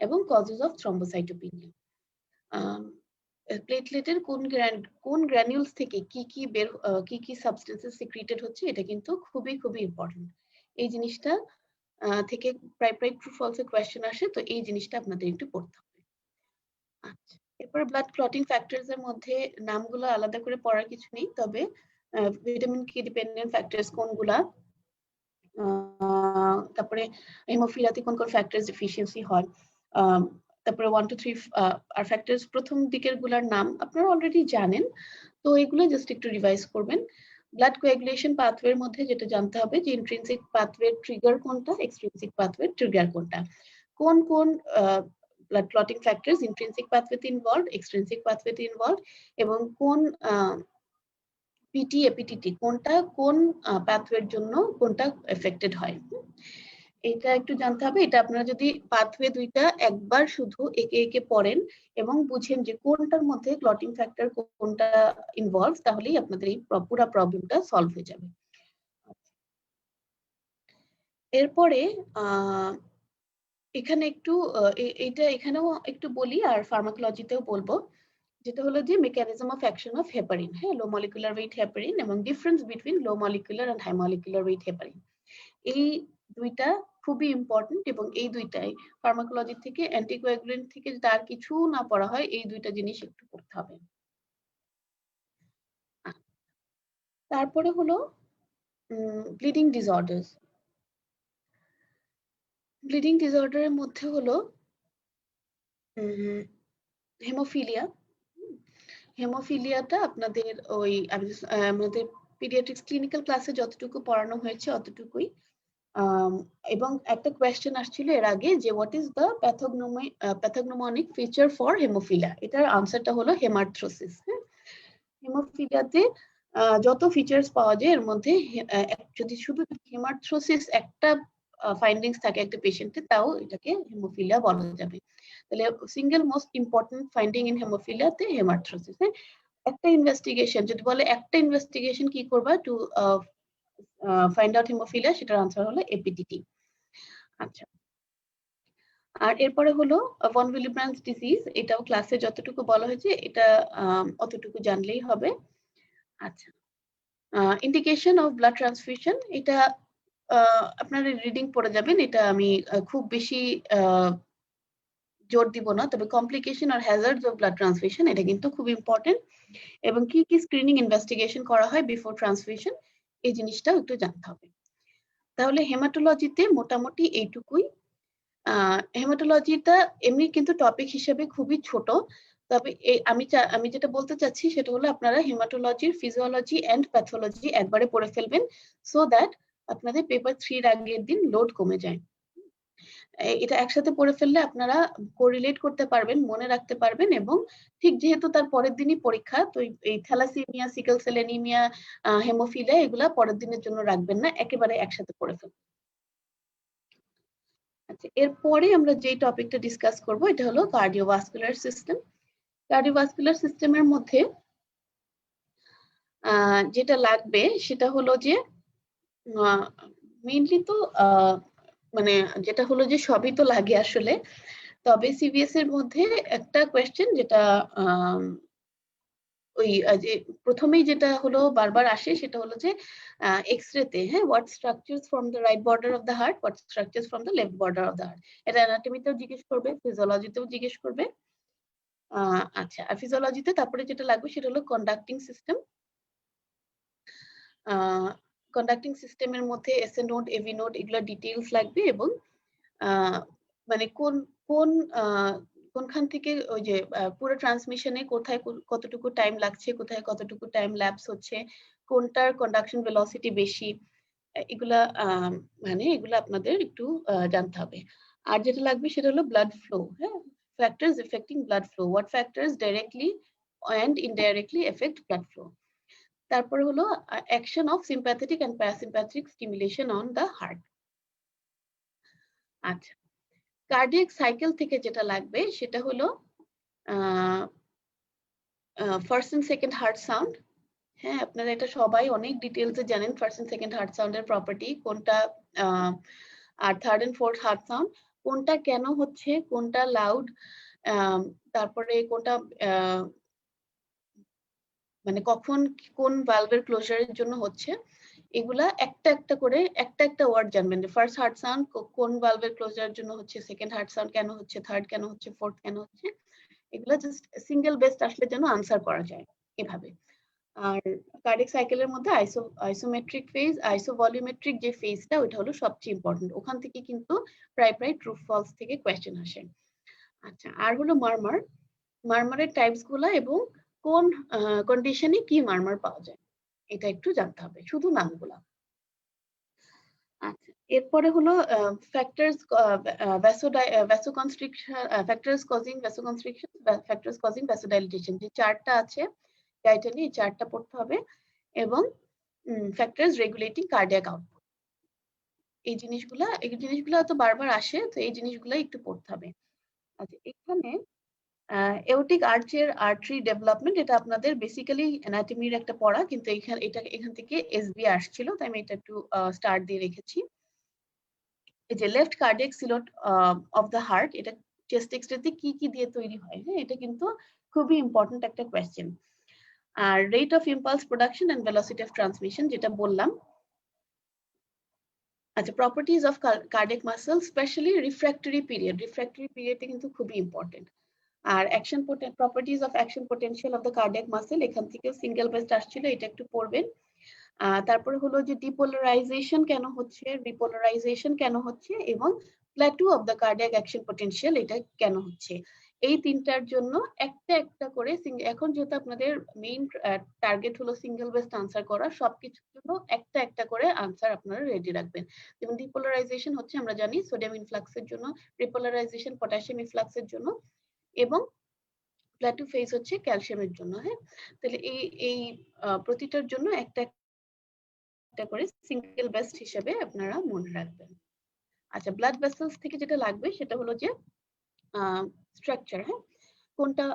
এবং কজেস অফ থ্রম্বোসাইটোপেনিয়া। প্লেটলেটের কোন গ্র্যানিউলস থেকে কি কি সাবস্টেন্সেস সিক্রেটেড হচ্ছে এটা কিন্তু খুবই ইম্পর্টেন্ট। এই জিনিসটা থেকে প্রায় ট্রু ফলস এর কোয়েশ্চেন আসে, তো এই জিনিসটা আপনাদের একটু পড়তে হবে। আচ্ছা, এরপরে ব্লাড ক্লটিং ফ্যাক্টরস এর মধ্যে নামগুলো আলাদা করে পড়ার কিছু নেই, তবে ভিটামিন কি ডিপেন্ডেন্ট ফ্যাক্টরস কোনগুলা, তারপরে হেমোফিলিয়াতে কোন ফ্যাক্টরস ডেফিসিয়েন্সি হয়, তারপরে 1 2 3 আর ফ্যাক্টরস প্রথম দিকের গুলার নাম আপনারা অলরেডি জানেন, তো এগুলো জাস্ট একটু রিভাইজ করবেন। ব্লাড কোয়াগুলেশন পাথওয়ের মধ্যে যেটা জানতে হবে যে ইন্ট্রিনসিক পাথওয়ে ট্রিগার কোনটা, এক্সট্রিনসিক পাথওয়ে ট্রিগার কোনটা, কোন ব্লাড ক্লটিং ফ্যাক্টরস ইন্ট্রিনসিক পাথওয়েতে ইনভলভ, এক্সট্রিনসিক পাথওয়েতে ইনভলভ, এবং কোন পিটি এপিটিটি কোনটা কোন পাথওয়ের জন্য কোনটা এফেক্টেড হয়, এটা একটু জানতে হবে। এটা আপনারা যদি পাথওয়ে দুইটা একবার শুধু একে পড়েন এবং বুঝেন যে কোনটার মধ্যে ক্লটিং ফ্যাক্টর কোনটা ইনভলভ, তাহলেই আপনাদের এই পুরো প্রবলেমটা সলভ হয়ে যাবে। এরপরে এখানে একটু এখানেও একটু বলি আর ফার্মাকোলজিতেও বলবো, যেটা হলো যে mechanism of action of heparin. হ্যাঁ, লো মলিকুলার ওয়েট হেপারিন এবং difference between low molecular and high molecular weight heparin, এই দুইটা খুবই ইম্পর্টেন্ট এবং এই দুইটাই ফার্মাকোলজি থেকে অ্যান্টিকোয়াগুলেন্ট থেকে তার কিছু না পড়া হয়, এই দুইটা জিনিস একটু পড়তে হবে। তারপরে হলো ব্লিডিং ডিসঅর্ডারস। ব্লিডিং ডিসঅর্ডারের মধ্যে হলো হেমোফিলিয়া। হেমোফিলিয়াটা আপনাদের ওই আমাদের পিডিয়াট্রিক্স ক্লিনিক্যাল ক্লাসে যতটুকু পড়ানো হয়েছে অতটুকুই। এবং একটা কোয়েশ্চেন আসছিল এর আগে যে what is the pathognomonic feature for hemophilia, এটার আনসারটা হলো হেমার্থ্রোসিস। হ্যাঁ, হেমোফিলিয়াতে যত ফিচার্স পাওয়া যায় এর মধ্যে যদি শুধু হেমার্থ্রোসিস একটা ফাইন্ডিংস থাকে একটা পেশেন্টে, তাও এটাকে হেমোফিলিয়া বলা যাবে। তাহলে single most important finding in হেমোফিলিয়াতে হেমার্থ্রোসিস। হ্যাঁ, একটা ইনভেস্টিগেশন যদি বলে একটা ইনভেস্টিগেশন কি করবা টু ফাইন্ড আউট হেমোফিলিয়া, সেটার আনসার হলো এপিটিটি। আচ্ছা, আর এরপরে হলো ভন উইলিব্রান্ডস ডিজিজ, এটাও ক্লাসে যতটুকু বলা হয়েছে এটা অতটুকু জানলেই হবে। আচ্ছা, ইন্ডিকেশন অফ ব্লাড ট্রান্সফিউশন, এটা আপনারা রিডিং পড়ে যাবেন, এটা আমি খুব বেশি জোর দিব না, তবে কমপ্লিকেশন আর হ্যাজার্ডস অফ ব্লাড ট্রান্সফিউশন এটা কিন্তু খুব ইম্পর্টেন্ট, এবং কি স্ক্রিনিং ইনভেস্টিগেশন করা হয় বিফোর ট্রান্সফিউশন, এই জিনিসটাও একটু জানতে হবে। তাহলে হেমাটোলজিতে মোটামুটি এইটুকুই। হেমাটোলজিটা এমনি কিন্তু টপিক হিসেবে খুবই ছোট, তবে আমি যেটা বলতে চাচ্ছি সেটা হলো আপনারা হেমাটোলজির ফিজিওলজি এন্ড প্যাথোলজি একবারে পড়ে ফেলবেন, সো দ্যাট আপনাদের পেপার 3 এর আগের দিন লোড কমে যায়। এটা একসাথে পড়ে ফেললে আপনারা কোরিলেট করতে পারবেন, মনে রাখতে পারবেন এবং ঠিক যেহেতু তার পরের দিনই পরীক্ষা, তো এই thalassaemia, sickle cell anaemia, haemophilia এগুলা পরের দিনের জন্য রাখবেন না, একেবারে একসাথে পড়ে ফেলবেন। আচ্ছা, এরপরে আমরা যে টপিকটা ডিসকাস করব এটা হলো কার্ডিওভাস্কুলার সিস্টেম। কার্ডিওভাস্কুলার সিস্টেমের মধ্যে যেটা লাগবে সেটা হলো যে মেইনলি তো মানে যেটা হলো যে সবই তো লাগে আসলে, তবে সিবিএস এর মধ্যে একটা কোয়েশ্চেন যেটা ওই যে প্রথমেই যেটা হলো বারবার আসে সেটা হলো যে এক্সরেতে, হ্যাঁ, what structures from the right border of the heart, what structures from the left border of the heart. এটা অ্যানাটমিতেও জিজ্ঞেস করবে, ফিজিওলজিতেও জিজ্ঞেস করবে। আচ্ছা, আর ফিজিওলজিতে তারপরে যেটা লাগবে সেটা হলো কন্ডাক্টিং সিস্টেম। কন্ডাক্টিং সিস্টেমের মধ্যে এসএ নোড, এভি নোড এগুলো ডিটেইলস লাগবে এবং মানে কোন কোন কোনখান থেকে ওই যে পুরো ট্রান্সমিশনে কোথায় কতটুকু টাইম লাগছে, কোথায় কতটুকু টাইম ল্যাপস হচ্ছে, কোনটার কন্ডাকশন ভেলোসিটি বেশি, এগুলা মানে এগুলা আপনাদের একটু জানতে হবে। আর যেটা লাগবে সেটা হলো ব্লাড ফ্লো, হ্যাঁ, factors affecting blood flow, what factors directly and indirectly affect blood flow. তারপরে হলো action of sympathetic and parasympathetic stimulation on the heart. আচ্ছা, কার্ডিয়াক সাইকেল থেকে যেটা লাগবে সেটা হলো first and second heart sound. হ্যাঁ, আপনারা এটা সবাই অনেক ডিটেইলসে জানেন, ফার্স্ট এন্ড সেকেন্ড হার্ট সাউন্ডের প্রপার্টি কোনটা, আর third and fourth heart sound কোনটা কেন হচ্ছে, কোনটা লাউড, তারপরে কোনটা মানে কখন কোন ভালভের ক্লোজারের জন্য হচ্ছে, এগুলা একটা একটা করে একটা ওয়ার্ড জানবেন। ফার্স্ট হার্ট সাউন্ড কোন ভালভের ক্লোজারের জন্য হচ্ছে, সেকেন্ড হার্ট সাউন্ড কেন হচ্ছে, থার্ড কেন হচ্ছে, ফোর্থ কেন হচ্ছে, এগুলা জাস্ট সিঙ্গেল বেসড আসলে যেন আনসার করা যায় এভাবে। আর কার্ডিয়াক সাইকেলের মধ্যে আইসোমেট্রিক ফেজ, আইসোভলিউমেট্রিক যে ফেজটা ওইটা হলো সবচেয়ে ইম্পর্টেন্ট, ওখান থেকে কিন্তু প্রায় ট্রু ফলস থেকে কোয়েশ্চেন আসে। আচ্ছা, আর হলো মারমার, মারমারের টাইপস গুলা এবং কোন কন্ডিশনে কি মারমার পাওয়া যায় এটা একটু জানতে হবে, শুধু নামগুলা। আচ্ছা, এরপরে হলো factors vasoconstriction, factors causing vasoconstriction, factors causing vasodilatation, যে চারটা আছে টাইটেলে এই চারটা পড়তে হবে এবং ফ্যাক্টরস রেগুলেটিং কার্ডিয়াক আউটপুট। এই জিনিসগুলা তো বারবার আসে, তো এই জিনিসগুলা একটু পড়তে হবে। আচ্ছা, এখানে এওটিক আর্চের আর্টারি ডেভেলপমেন্ট, এটা আপনাদের বেসিক্যালি অ্যানাটমির একটা পড়া, কিন্তু এখান থেকে এসবি আসছিল, তাই আমি এটা একটু স্টার্ট দিয়ে রেখেছি। এই যে left cardiac Sylhet of the heart, এটা চেস্ট এক্সরেতে কি কি দিয়ে তৈরি হয়, হ্যাঁ, এটা কিন্তু খুবই ইম্পর্টেন্ট একটা কোয়েশ্চেন। আর rate of impulse production and velocity of transmission যেটা বললাম। আচ্ছা, properties of cardiac muscle, specially refractory period, refractory পিরিয়ডটা কিন্তু খুবই ইম্পর্টেন্ট। আর action properties of action potential of the cardiac muscle, এখান থেকে সিঙ্গেল বেসড আসছিল, এটা একটু পড়বেন। তারপরে হলো যে ডিপোলারাইজেশন কেন হচ্ছে, রিপোলারাইজেশন কেন হচ্ছে এবং plateau of the cardiac action potential এটা কেন হচ্ছে, এই তিনটার জন্য একটা করে এখন যেহেতু আপনাদের মেইন টার্গেট হলো সিঙ্গেল বেসড আনসার করা, সবকিছুর জন্য একটা করে আনসার আপনারা রেডি রাখবেন। যেমন ডিপোলারাইজেশন হচ্ছে আমরা জানি সোডিয়াম ইনফ্লাক্সের জন্য, রিপোলারাইজেশন পটাশিয়াম ইনফ্লাক্সের জন্য এবং প্ল্যাটু ফেজ হচ্ছে ক্যালসিয়ামের জন্য। হ্যাঁ, তাহলে এই প্রতিটার জন্য একটা করে সিঙ্গেল বেস্ট হিসেবে আপনারা মনে রাখবেন। আচ্ছা, ব্লাড ভেসেলস থেকে যেটা লাগবে সেটা হলো যে স্ট্রাকচার, হ্যাঁ, কোনটা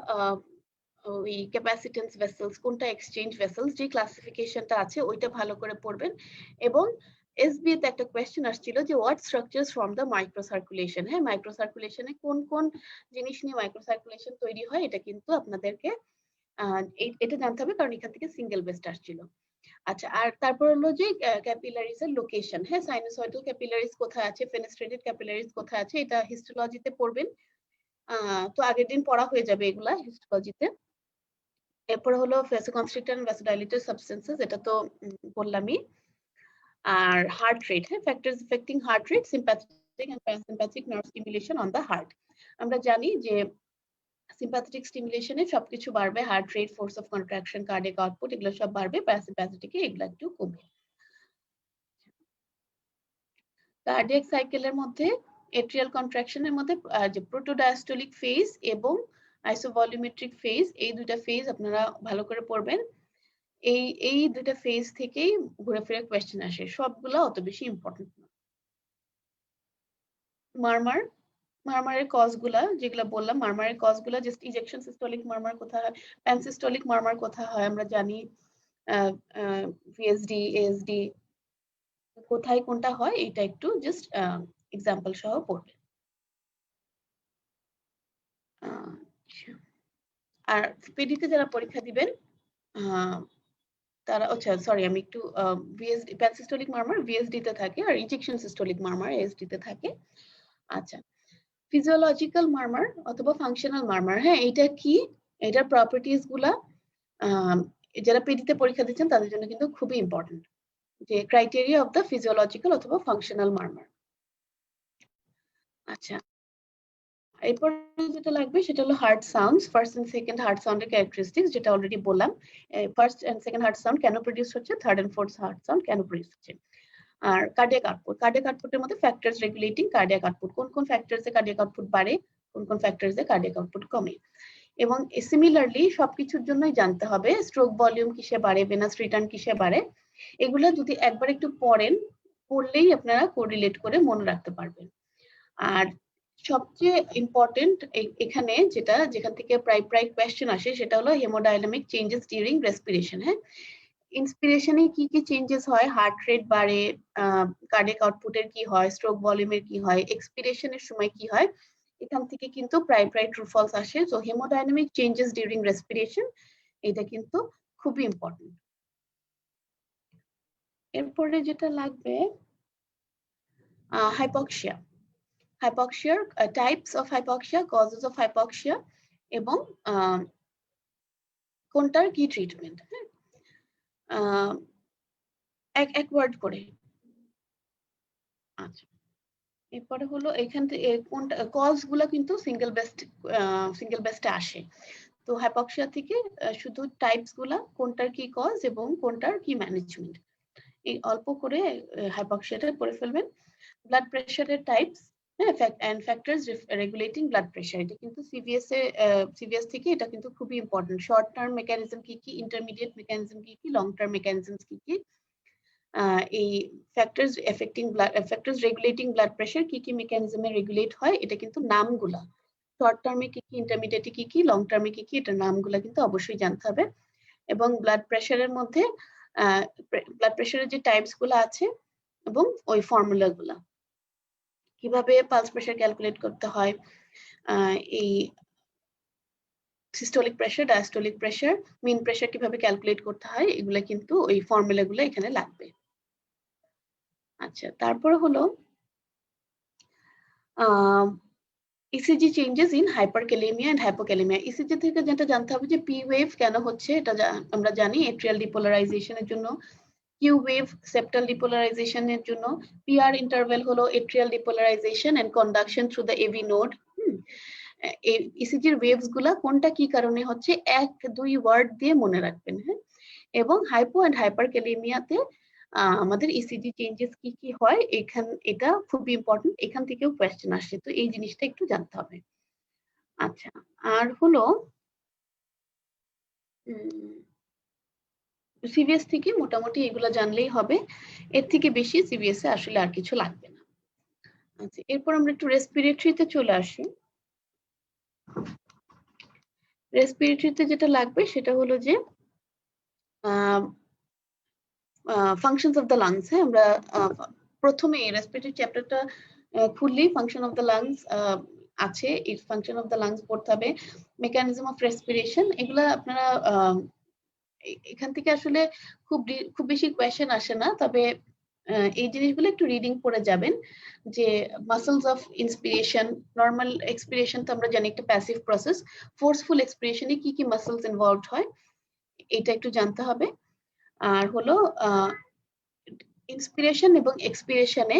ওই ক্যাপাসিটেন্স ভেসেলস, কোনটা এক্সচেঞ্জ ভেসেলস, যে ক্লাসিফিকেশনটা আছে ওইটা ভালো করে পড়বেন। এবং এসবি তে একটা কোয়েশ্চেন আসছিল যে what structures from the microcirculation, হ্যাঁ, মাইক্রোসার্কুলেশনে কোন কোন জিনিস নিয়ে মাইক্রোসার্কুলেশন তৈরি হয়, এটা কিন্তু আপনাদেরকে এটা জানতে হবে, কারণ এখান থেকে সিঙ্গেল বেস্ট আসছিল। আচ্ছা, আর তারপর হলো যে ক্যাপিলারিজ এর লোকেশন, হ্যাঁ, সাইনোসয়েডাল ক্যাপিলারিজ কোথায় আছে, ফেনেস্ট্রেটেড ক্যাপিলারিজ কোথায় আছে, এটা হিস্টোলজিতে পড়বেন। তো আগের দিন পড়া হয়ে যাবে এগুলা হিস্টোলজিতে। এরপর হলো ভ্যাসোকনস্ট্রিক্টর এন্ড ভ্যাসোডাইলেটর সাবস্টেন্সেস, এটা তো বললামই। আর হার্ট রেট, হ্যাঁ, factors affecting heart rate, sympathetic and parasympathetic nerve stimulation on the heart. আমরা জানি যে সিম্প্যাথেটিক স্টিমুলেশনে সবকিছু বাড়বে, heart rate, force of contraction, cardiac output এগুলো সব বাড়বে, প্যারাসিম্প্যাথেটিকে এগুলো একটু কমবে। কার্ডিয়াক সাইকেলের মধ্যে এট্রিয়াল কন্ট্রাকশনের মধ্যে যে প্রোটোডায়াস্টলিক ফেজ এবং আইসোভলিউমেট্রিক ফেজ, এই দুইটা ফেজ আপনারা ভালো করে পড়বেন। এই দুইটা ফেজ থেকেই ঘুরে ফিরে কোয়েশ্চেন আসে, সবগুলা অত বেশি ইম্পর্টেন্ট না। মারমারের কজগুলা যেগুলা বললাম, মারমারের কজগুলা জাস্ট ইজেকশন সিস্টোলিক মারমার কোথায় হয়, প্যানসিস্টোলিক মারমার কোথায় হয় আমরা জানি, ভিএসডি, এএসডি কোথায় কোনটা হয় এটা একটু জাস্ট এক্সাম্পল সহ পড়বেন। আর পিডিতে যারা পরীক্ষা দিবেন তারা, আচ্ছা সরি আমি একটু, ভিএসডি প্যানসিস্টোলিক মারমার ভিএসডি তে থাকে আর ইনজেকশন সিস্টোলিক মারমার এএসডি তে থাকে। আচ্ছা, ফিজিওলজিক্যাল মারমার অথবা ফাংশনাল মারমার, হ্যাঁ এটা কি, এটার প্রপার্টিজ গুলা যারা পিডিতে পরীক্ষা দিচ্ছেন তাদের জন্য কিন্তু খুবই ইম্পর্টেন্ট, যে ক্রাইটেরিয়া অফ দ্য ফিজিওলজিক্যাল অথবা ফাংশনাল মারমার। আচ্ছা, এরপর যেটা লাগবে সেটা হলো heart sounds, first and second heart সাউন্ডের ক্যারেক্টারিস্টিক্স, যেটা অলরেডি বললাম। First and second heart sound কেন প্রডিউস হচ্ছে, third and fourth heart sound কেন প্রডিউস হচ্ছে। আর কার্ডিয়াক আউটপুট, কার্ডিয়াক আউটপুটের মধ্যে ফ্যাক্টরস রেগুলেটিং কার্ডিয়াক আউটপুট, কোন কোন ফ্যাক্টরসে কার্ডিয়াক আউটপুট বাড়ে, কোন কোন ফ্যাক্টরসে কার্ডিয়াক আউটপুট কমে। এবং সিমিলারলি সবকিছুর জন্যই জানতে হবে স্ট্রোক ভলিউম কিসে বাড়ে, ভেনাস রিটার্ন কিসে বাড়ে। এগুলা যদি একবার একটু পড়লেই আপনারা কোরিলেট করে মনে রাখতে পারবেন। আর সবচেয়ে ইম্পর্টেন্ট এখানে যেখান থেকে প্রায় কোয়েশ্চেন আসে সেটা হলো হেমোডাইনামিক চেঞ্জেস ডিউরিং রেসপিরেশন। হ্যাঁ, ইন্সপিরেশনে কি কি চেঞ্জেস হয়, হার্ট রেট বাড়ে, কার্ডিয়াক আউটপুটের কি হয়, স্ট্রোক ভলিউমের কি হয়, এক্সপিরেশনের সময় কি হয়, এখান থেকে কিন্তু প্রায় ট্রু ফলস আসে। So hemodynamic changes during respiration এটা কিন্তু খুবই ইম্পর্টেন্ট। এরপরে যেটা লাগবে হাইপক্সিয়া, হাইপক্সিয়ার types of hypoxia, causes of hypoxia এবং কোনটার কি ট্রিটমেন্ট। হ্যাঁ, এক ওয়ার্ড করে। আচ্ছা, এরপরে হলো এখান থেকে কোনটা কজ গুলা কিন্তু সিঙ্গেল বেস্টে আসে। তো হাইপক্সিয়া থেকে শুধু টাইপস গুলা, কোনটার কি কজ এবং কোনটার কি ম্যানেজমেন্ট, এই অল্প করে হাইপক্সিয়াটা করে ফেলবেন। ব্লাড প্রেশারের types, and factors regulating blood pressure, এটা কিন্তু সিভিএস থেকে এটা কিন্তু খুবই ইম্পর্টেন্ট। শর্ট টার্ম মেকানিজম কি কি, ইন্টারমিডিয়েট মেকানিজম কি কি, লং টার্ম মেকানিজমস কি কি, এই ফ্যাক্টরস রেগুলেটিং ব্লাড প্রেশার কি কি মেকানিজমে রেগুলেট হয়, এটা কিন্তু নামগুলা, শর্ট টার্মে কি কি, ইন্টারমিডিয়েটে কি কি, লং টার্মে কি কি, এটার নামগুলা কিন্তু অবশ্যই জানতে হবে। এবং ব্লাড প্রেশারের মধ্যে ব্লাড প্রেশারের যে টাইপস গুলো আছে এবং ওই ফর্মুলা গুলা, কিভাবে পালস প্রেশার ক্যালকুলেট করতে হয়, এই সিস্টোলিক প্রেশার, ডায়াস্টোলিক প্রেশার, মিন প্রেশার কিভাবে ক্যালকুলেট করতে হয়, এগুলা কিন্তু ওই ফর্মুলা গুলো এখানে লাগবে। আচ্ছা, তারপরে হলো ECG changes in hyperkalaemia and hypokalaemia. ECG থেকে যেটা জানতে হবে যে পি ওয়েভ কেন হচ্ছে, এটা আমরা জানি এট্রিয়াল ডিপোলারাইজেশনের জন্য, কিউ ওয়েভ সেপ্টাল ডিপোলারাইজেশনের জন্য, পিআর ইন্টারভেল হলো atrial depolarisation and conduction through the AV node. এই ইসিজির ওয়েভস গুলা কোনটা কি কারণে হচ্ছে, 1-2 ওয়ার্ড দিয়ে মনে রাখবেন। হ্যাঁ, এবং হাইপো এন্ড হাইপারক্যালেমিয়াতে আমাদের ইসিজি চেঞ্জেস কি কি হয়, এটা খুব ইম্পর্টেন্ট, এখান থেকেও কোয়েশ্চেন আসে, তো এই জিনিসটা একটু জানতে হবে। আচ্ছা, আর হলো সিভিএস থেকে মোটামুটি এগুলো জানলেই হবে, এর থেকে বেশি সিভিএস এ আসলে আর কিছু লাগবে না। আচ্ছা, এরপর আমরা একটু রেসপিরেটরিতে চলে আসি। রেসপিরেটরিতে যেটা লাগবে সেটা হলো যে ফাংশনস অফ দ্য লাংস। হ্যাঁ, আমরা প্রথমে রেসপিরেটরি চ্যাপ্টারটা খুললেই ফাংশন অফ দ্য লাংস আছে, এই ফাংশন অফ দ্য লাংস পড়তে হবে, মেকানিজম অফ রেসপিরেশন, এগুলা আপনারা এখান থেকে আসলে খুব বেশি কোয়েশ্চেন আসে না, তবে এই জিনিসগুলো একটু রিডিং পড়ে যাবেন, যে muscles of inspiration, normal expiration তো আমরা জানি একটা প্যাসিভ প্রসেস, ফোর্সফুল এক্সপিরেশনে কি কি মাসলস ইনভলভড হয় এটা একটু জানতে হবে। আর হলো ইন্সপিরেশন এবং এক্সপিরেশনে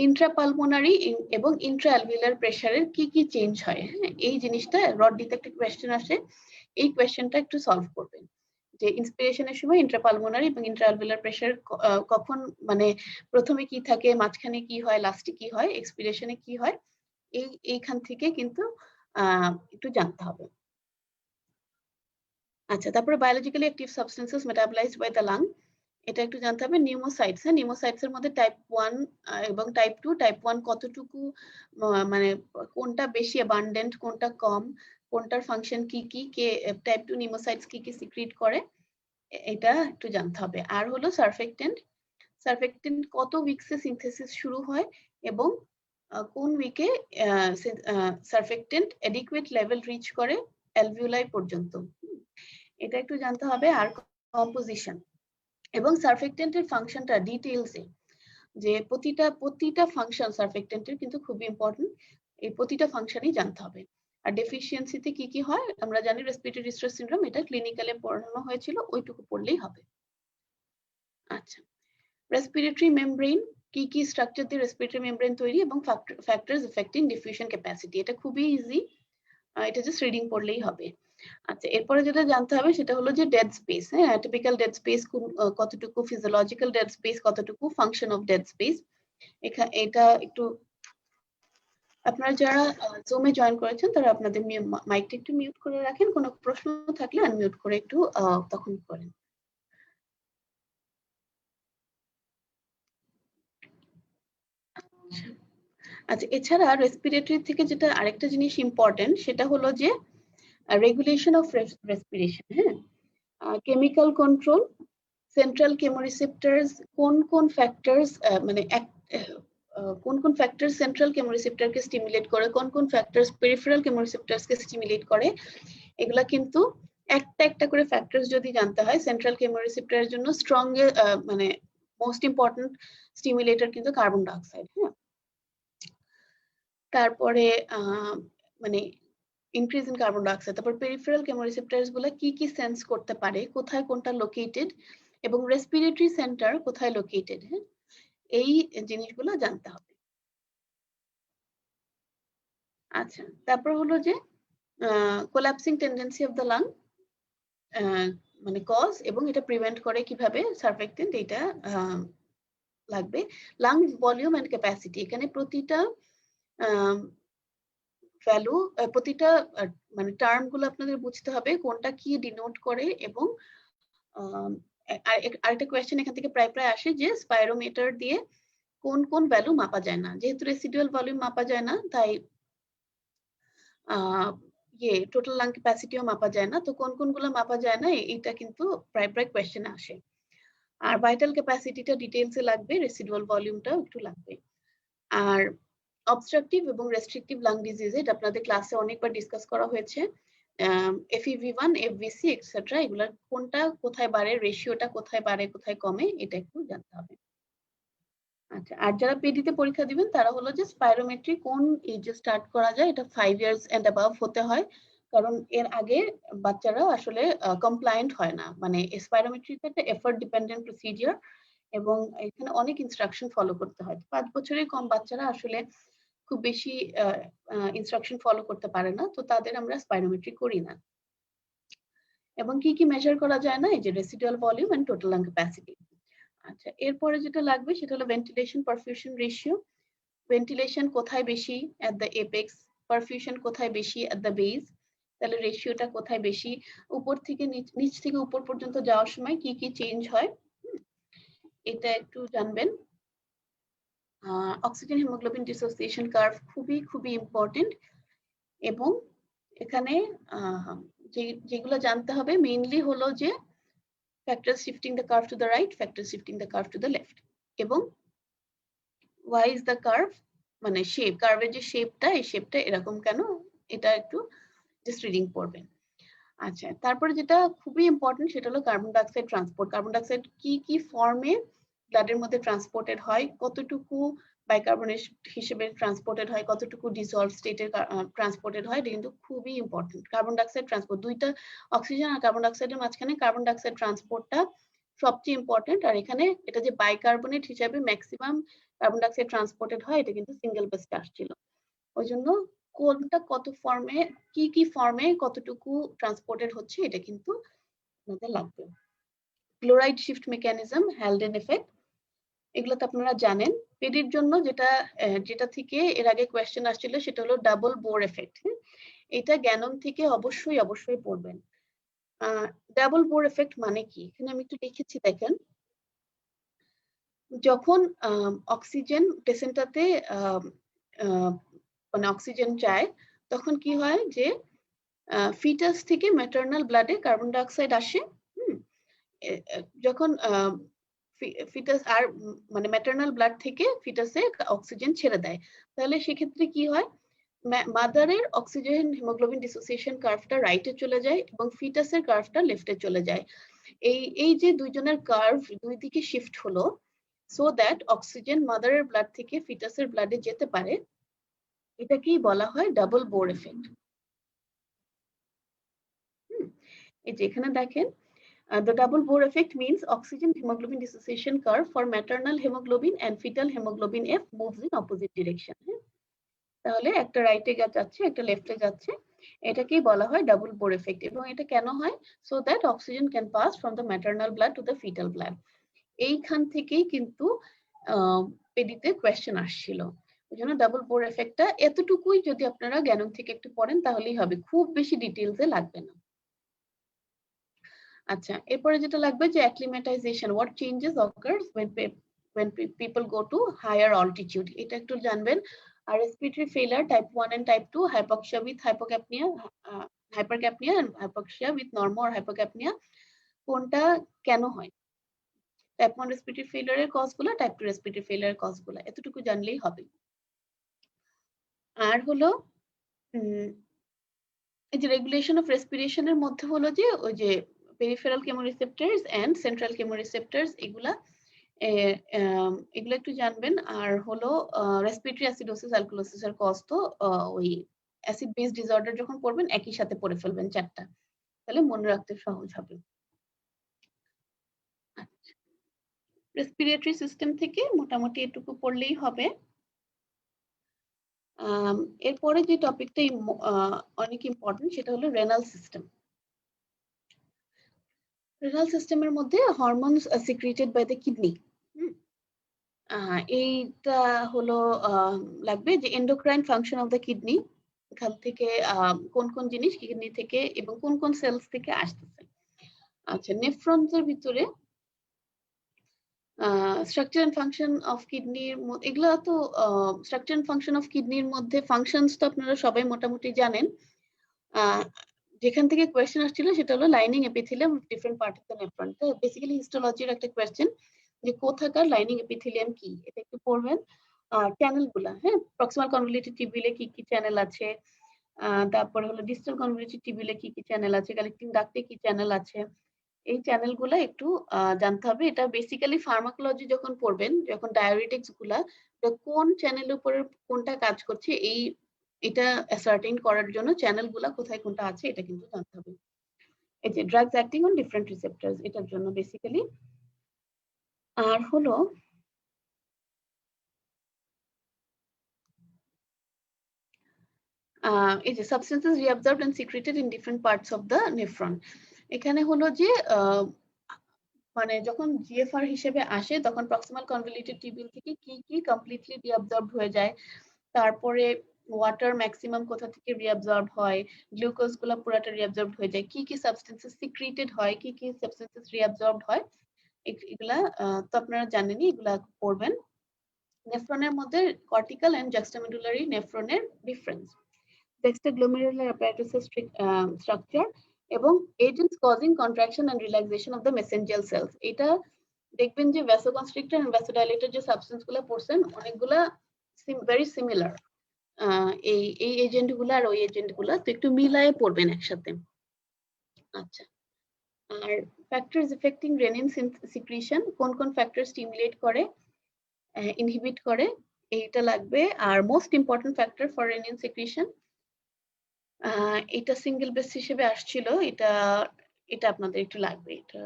ইন্ট্রাপালমোনারি এবং ইন্ট্রাঅ্যালভিউলার প্রেসারের কি কি চেঞ্জ হয়। হ্যাঁ, এই জিনিসটা রড ডিতে একটা কোয়েশ্চেন আসে, এই কোয়েশ্চেনটা একটু সলভ করবেন, যে ইন্সপিরেশনের সময় ইন্ট্রাপালমোনারি এবং ইন্ট্রাঅ্যালভিওলার প্রেসার কখন মানে প্রথমে কি থাকে, মাঝখানে কি হয়, লাস্টে কি হয়, এক্সপিরেশনে কি হয়, এইখান থেকে কিন্তু একটু জানতে হবে। আচ্ছা, তারপরে biologically active substances metabolised by the lung, এটা একটু জানতে হবে। নিউমোসাইটস, হ্যাঁ, নিউমোসাইটস এর মধ্যে টাইপ 1 এবং টাইপ 2। টাইপ 1 কতটুকু মানে কোনটা বেশি অ্যাবান্ডেন্ট, কোনটা কম, কোনটার ফাংশন কি কি, টাইপ 2 নিউমোসাইটস কি কি সিক্রিট করে, এটা একটু জানতে হবে। আর হলো সারফেক্টেন্ট, সারফেক্টেন্ট কত উইকসে সিনথেসিস শুরু হয় এবং কোন উইকে সারফেক্টেন্ট অ্যাডিকুয়েট লেভেল রিচ করে অ্যালভিওলাই পর্যন্ত, এটা একটু জানতে হবে। আর কম্পোজিশন এবং সারফেক্টেন্টের ফাংশনটা ডিটেইলসে, যে প্রতিটা ফাংশন সারফেক্টেন্টের কিন্তু খুবই ইম্পর্টেন্ট, এই প্রতিটা ফাংশনই জানতে হবে। আর ডেফিসিয়েন্সিতে কি কি হয় আমরা জানি, রেসপিরেটরি ডিস্ট্রেস সিনড্রোম, এটা ক্লিনিক্যালে পড়ানো হয়েছিল, ওইটুকু পড়লেই হবে। আচ্ছা, রেসপিরেটরি মেমব্রেন, কি কি স্ট্রাকচার দিয়ে রেসপিরেটরি মেমব্রেন তৈরি এবং ফ্যাক্টরস এফেক্টিং ডিফিউশন ক্যাপাসিটি, এটা খুবই ইজি, এটা জাস্ট রিডিং পড়লেই হবে। আচ্ছা, এরপরে যেটা জানতে হবে সেটা হলো যে ডেড স্পেস, হ্যাঁ, টিপিক্যাল ডেড স্পেস কতটুকু, ফিজিওলজিক্যাল ডেড স্পেস কতটুকু, ফাংশন অফ ডেড স্পেস। এটা একটু আপনারা যারা জুমে জয়েন করেছেন তারা আপনাদের মাইকটা একটু মিউট করে রাখেন, কোনো প্রশ্ন থাকলে আনমিউট করে একটু তখন করেন। আচ্ছা, এছাড়া রেসপিরেটরি থেকে যেটা আরেকটা জিনিস ইম্পর্টেন্ট সেটা হলো যে রেগুলেশন অফ রেসপিরেশন, হ্যাঁ, কেমিক্যাল কন্ট্রোল, সেন্ট্রাল কেমোরিসেপ্টরস, কোন ফ্যাক্টরস মানে কোন ফ্যাক্টর সেন্ট্রাল কেমোরিসেপ্টরকে স্টিমুলেট করে, কোন ফ্যাক্টরস পেরিফেরাল কেমোরিসেপ্টরসকে স্টিমুলেট করে, এগুলা কিন্তু একটা একটা করে ফ্যাক্টরস যদি জানতে হয়, সেন্ট্রাল কেমোরিসেপ্টরের জন্য স্ট্রং মানে মোস্ট ইম্পর্টেন্ট স্টিমুলেটর কিন্তু কার্বন ডাইঅক্সাইড, হ্যাঁ। তারপরে মানে ইনক্রিজ ইন কার্বন ডাইঅক্সাইড, তারপর পেরিফেরাল কেমোরিসেপ্টরস গুলো কি কি সেন্স করতে পারে, কোথায় কোনটা লোকেটেড, এবং রেসপিরেটরি সেন্টার কোথায় লোকেটেড, হ্যাঁ, এই জিনিসগুলো জানতে হবে। আচ্ছা, তারপর হলো যে collapsing tendency of the lung, মানে কজ এবং এটা প্রিভেন্ট করে কিভাবে, সারফেক্টেন্ট এটা লাগবে। লাং ভলিউম এন্ড ক্যাপাসিটি, এখানে প্রতিটা ভ্যালু, প্রতিটা মানে টার্ম গুলো আপনাদের বুঝতে হবে কোনটা কি ডিনোট করে। এবং আরেকটা কোয়েশ্চেন এখান থেকে প্রায় প্রায় আসে যে স্পাইরোমিটার দিয়ে কোন ভ্যালু মাপা যায় না, যেহেতু রেসিডুয়াল ভলিউম মাপা যায় না তাই টোটাল লাং ক্যাপাসিটিও মাপা যায় না, তো কোনগুলো মাপা যায় না এটা কিন্তু প্রায় প্রায় কোয়েশ্চেনে আসে। আর ভাইটাল ক্যাপাসিটিটা ডিটেইলসে লাগবে, রেসিডুয়াল ভলিউমটাও একটু লাগবে। আর অবস্ট্রাকটিভ এবং রেস্ট্রিকটিভ লাং ডিজিজ, এটা আপনাদের ক্লাসে অনেকবার ডিসকাস করা হয়েছে, FEV1, FVC এটসেট্রা, এগুলার কোনটা কোথায় বাড়ে, রেশিওটা কোথায় বাড়ে কোথায় কমে, এটা একটু জানতে হবে। আচ্ছা, আর যারা পিডিতে পরীক্ষা দিবেন তারা হলো যে স্পাইরোমেট্রি কোন এজে স্টার্ট করা যায়, এটা 5 ইয়ার্স এন্ড অ্যাবাভ হতে হয়, কারণ এর আগে বাচ্চারা আসলে কমপ্লায়েন্ট হয় না, মানে স্পাইরোমেট্রিতে একটা এফর্ট ডিপেন্ডেন্ট প্রসিডিওর এবং এখানে অনেক ইনস্ট্রাকশন ফলো করতে হয়। 5 বছরের কম বাচ্চারা আসলে খুব বেশি ইনস্ট্রাকশন ফলো করতে পারে না, তো তাদের আমরা স্পাইরোমেট্রি করি না। এবং কি কি মেজার করা যায় না, এই যে residual volume and total lung capacity. আচ্ছা, এরপরে যেটা লাগবে সেটা হলো ভেন্টিলেশন পারফিউশন রেশিও, ভেন্টিলেশন কোথায় বেশি এট দ্য এপেক্স, পারফিউশন কোথায় বেশি এট দ্য বেস, তাহলে রেশিওটা কোথায় বেশি, উপর থেকে নিচ থেকে উপর পর্যন্ত যাওয়ার সময় কি কি চেঞ্জ হয়, এটা একটু জানবেন। অক্সিজেন হিমোগ্লোবিন ডিসোসিয়েশন কার্ভ খুবই ইম্পর্টেন্ট, এবং এখানে যেগুলো জানতে হবে মেইনলি হলো যে factors shifting the curve to the right, factors shifting the curve to the left, এবং why is the curve, মানে শেপ, কার্ভের যে শেপটা, এই শেপটা এরকম কেন, এটা একটু জাস্ট রিডিং পড়বেন। আচ্ছা, তারপরে যেটা খুবই ইম্পর্টেন্ট সেটা হলো carbon dioxide transport, carbon dioxide কি ফর্মে ব্লাডের মধ্যে ট্রান্সপোর্টেড হয়, কতটুকু বাইকার্বনেট হিসেবে ট্রান্সপোর্টেড হয়, কতটুকু ডিসলভ স্টেটে ট্রান্সপোর্টেড হয়, এটা কিন্তু খুবই ইম্পর্টেন্ট। কার্বন ডাইঅক্সাইড ট্রান্সপোর্ট, দুইটা অক্সিজেন আর কার্বন ডাইঅক্সাইডের মাঝখানে কার্বন ডাইঅক্সাইড ট্রান্সপোর্টটা সবচেয়ে ইম্পর্টেন্ট। আর এখানে এটা যে বাইকার্বনেট হিসেবে ম্যাক্সিমাম কার্বন ডাইঅক্সাইড ট্রান্সপোর্টেড হয়, এটা কিন্তু সিঙ্গেল বেসে আসছিল, ওই জন্য কোনটা কত ফর্মে কি ফর্মে কতটুকু ট্রান্সপোর্টেড হচ্ছে এটা কিন্তু আপনাদের লাগবে। Chloride shift mechanism, Haldane effect, এগুলো তো আপনারা জানেন। পেডির জন্য যেটা থেকে এর আগে কোয়েশ্চেন আসছিল সেটা হলো ডাবল বোর এফেক্ট। এটা গ্যানন থেকে অবশ্যই পড়বেন। ডাবল বোর এফেক্ট মানে কি? এখানে আমি একটু লিখেছি দেখেন। যখন অক্সিজেন প্লেসেন্টাতে মানে অক্সিজেন যায়, তখন কি হয় যে ফিটাস থেকে ম্যাটারনাল ব্লাডে কার্বন ডাই অক্সাইড আসে। যখন ফিটাস আর মানে ম্যাটারনাল ব্লাড থেকে ফিটাসে অক্সিজেন ছেড়ে দেয়, তাহলে সেক্ষেত্রে কি হয়, মাদারের অক্সিজেন হিমোগ্লোবিন ডিসোসিয়েশন কার্ভটা রাইটে চলে যায় এবং ফিটাসের কার্ভটা লেফটে চলে যায়। এই যে দুইজনের কার্ভ দুই দিকে শিফট হলো, সো দ্যাট অক্সিজেন মাদারের ব্লাড থেকে ফিটাসের ব্লাডে যেতে পারে, এটাকেই বলা হয় ডাবল বোর এফেক্ট। এই যে এখানে দেখেন, the double Bohr effect means oxygen hemoglobin dissociation curve for maternal hemoglobin and fetal hemoglobin F moves in opposite direction. তাহলে একটা রাইটে যাচ্ছে, একটা লেফটে যাচ্ছে, এটাকেই বলা হয় ডাবল বোর এফেক্ট। এবং এটা কেন হয়? So that oxygen can past form the maternal blood to the fetal blood. এইখান থেকেই কিন্তু পেডিতে কোয়েশ্চেন আসছিল। ওই জন্য ডাবল বোর এফেক্টটা এতটুকুই যদি আপনারা জ্ঞান থেকে একটু পড়েন তাহলেই হবে, খুব বেশি ডিটেইলসে লাগবে না। আচ্ছা, এরপরে যেটা লাগবে যে acclimatization, what changes occurs when people go to higher altitude, এটা একটু জানবেন। আর respiratory failure type 1 and type 2, hypoxia with hypocapnia, hypercapnia and hypoxia with normal or hypocapnia, কোনটা কেন হয়? টাইপ 1 রেসপিরেটরি ফেইলিয়ারের কজগুলো, টাইপ 2 রেসপিরেটরি ফেইলিয়ারের কজগুলো, এতটুকু জানলেই হবে। আর হলো এই যে রেগুলেশন অফ রেসপিরেশনের মধ্যে হলো যে ওই যে পেরিফেরাল কেমোরিসেপ্টরস এন্ড সেন্ট্রাল কেমোরিসেপ্টরস, এগুলা একটু জানবেন। আর হলো রেসপিরেটরি অ্যাসিডোসিস অ্যালকোলোসিসের কজ তো ওই অ্যাসিড বেস ডিসঅর্ডার যখন পড়বেন একই সাথে পড়ে ফেলবেন চারটা, তাহলে মনে রাখতে সহজ হবে। রেসপিরেটরি সিস্টেম থেকে মোটামুটি এটুকু পড়লেই হবে। এরপরে যে টপিকটা অনেক ইম্পর্টেন্ট সেটা হলো রেনাল সিস্টেম। রেনাল সিস্টেমের মধ্যে hormones secreted by the kidney, এইটা হলো লাগবে যে endocrine function of the kidney, এখান থেকে কোন কোন জিনিস কিডনি থেকে এবং কোন কোন সেলস থেকে আসতেছে। আচ্ছা, নেফ্রনস এর ভিতরে স্ট্রাকচার এন্ড ফাংশন অফ কিডনির, এগুলা তো স্ট্রাকচার এন্ড ফাংশন অফ কিডনির মধ্যে ফাংশনস তো আপনারা সবাই মোটামুটি জানেন। যেখান থেকে কোয়েশ্চেন আসছিল সেটা হলো lining epithelium different part of the nephron. তো বেসিক্যালি হিস্টোলজির একটা কোয়েশ্চেন যে কোথাকার লাইনিং এপিথেলিয়াম কি, এটা একটু পড়বেন। চ্যানেল গুলা, হ্যাঁ, প্রক্সিমাল কনভলিউটেড টিবিউলে কি কি চ্যানেল আছে, তারপরে হলো ডিস্টাল কনভলিউটেড টিবিউলে কি কি চ্যানেল আছে, কালেক্টিং ডাক্টে কি চ্যানেল আছে, এই চ্যানেল গুলা একটু জানতে হবে। এটা বেসিক্যালি ফার্মাকোলজি যখন পড়বেন, যখন ডায়োরিটিক্স গুলা কোন চ্যানেলের উপরে কোনটা কাজ করছে, এটা অ্যাসার্টেইন করার জন্য চ্যানেল গুলা কোথায় কোনটা আছে এটা কিন্তু জানতে হবে। এই যে drugs acting on different receptors, এটার জন্য বেসিক্যালি। আর হলো এই যে substances reabsorbed and secreted in different parts of the nephron. এখানে হলো যে মানে যখন জিএফআর হিসেবে আসে তখন প্রক্সিমাল কনভলিউটেড টিবিউল থেকে কি কি কমপ্লিটলি রিঅ্যাবজর্বড হয়ে যায়, তারপরে ওয়াটার ম্যাক্সিমাম কোথা থেকে রিঅ্যাবজর্ব হয়, গ্লুকোজ গুলো পুরোটা রিঅ্যাবজর্বড হয়ে যায়, কি কি সাবস্টেন্সেস সিক্রেটেড হয়, কি কি সাবস্টেন্সেস রিঅ্যাবজর্বড হয়, এগুলা তো আপনারা জানেনই, এগুলা পড়বেন। নেফ্রনের মধ্যে কর্টিক্যাল এন্ড জাক্সটামেডুলারি নেফ্রনের ডিফারেন্স, juxtaglomerular apparatus structure এবং agents causing contraction and relaxation of the mesangial cells। এটা দেখবেন যে vasoconstrictor and vasodilator যে সাবস্টেন্স গুলো পড়ছেন অনেকগুলা ভেরি সিমিলার, এই এজেন্ট গুলা আর ওই এজেন্ট গুলা, তো একটু মিলায়ে পড়বেন একসাথে। আচ্ছা, আর ফ্যাক্টরস এফেক্টিং রেনিন সিক্রিশন, কোন কোন ফ্যাক্টর স্টিমুলেট করে, ইনহিবিট করে, এইটা লাগবে। আর most important factor for renin secretion, এটা সিঙ্গেল বেস হিসেবে আসছিল, এটা আপনাদের একটু লাগবে এটা।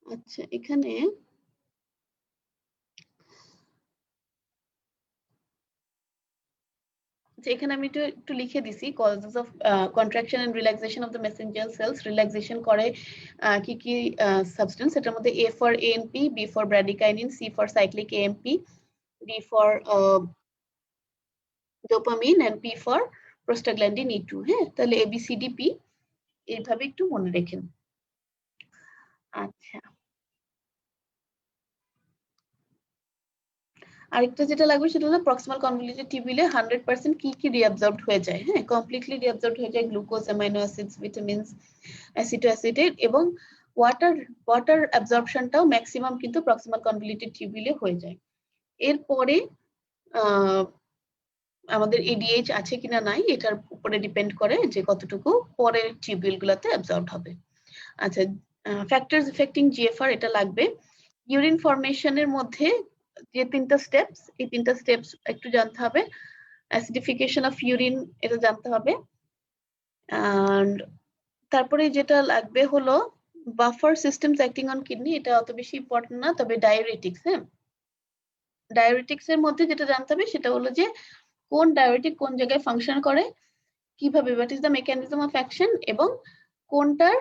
আচ্ছা, এখানে এখানে আমি একটু লিখে দিছি causes of contraction and relaxation of the mesangial cells. Relaxation করে কি সাবস্টেন্স, এটার মধ্যে A for ANP, B for bradykinin, C for cyclic AMP, D for dopamine and P for prostaglandin E2. হ্যাঁ, তাহলে ABCDP এইভাবে একটু মনে রেখেন। আচ্ছা, আরেকটা যেটা লাগবে সেটা হলো প্রক্সিমাল কনভলিউটেড টিউবিউলে 100% কি রিঅ্যাবজর্বড হয়ে যায়। হ্যাঁ, কমপ্লিটলি রিঅ্যাবজর্বড হয়ে যায় গ্লুকোজ, অ্যামাইনো অ্যাসিডস, ভিটামিনস, অ্যাসিটোঅ্যাসিটেট এবং ওয়াটার অ্যাবজর্পশনটাও ম্যাক্সিমাম কিন্তু প্রক্সিমাল কনভলিউটেড টিউবিউলে হয়ে যায়। এরপরে আমাদের এডিএইচ আছে কিনা নাই এটার উপরে ডিপেন্ড করে যে কতটুকু পরের টিউবিউলগুলোতে অ্যাবজর্বড হবে। আচ্ছা, ফ্যাক্টরস এফেক্টিং জিএফআর এটা লাগবে। ইউরিন ফরমেশনের মধ্যে যে তিনটা স্টেপস, এই তিনটা স্টেপস একটু জানতে হবে। অ্যাসিডিফিকেশন অফ ইউরিন এটা জানতে হবে। এন্ড তারপরে যেটা লাগবে হলো buffer systems acting on kidney, এটা অত বেশি ইম্পর্টেন্ট না, তবে ডায়োরেটিক্স। হ্যাঁ, ডায়োরেটিক্স এর মধ্যে যেটা জানতে হবে সেটা হলো যে কোন ডায়োরেটিক কোন জায়গায় ফাংশন করে, কিভাবে, what is the mechanism of action এবং কোনটার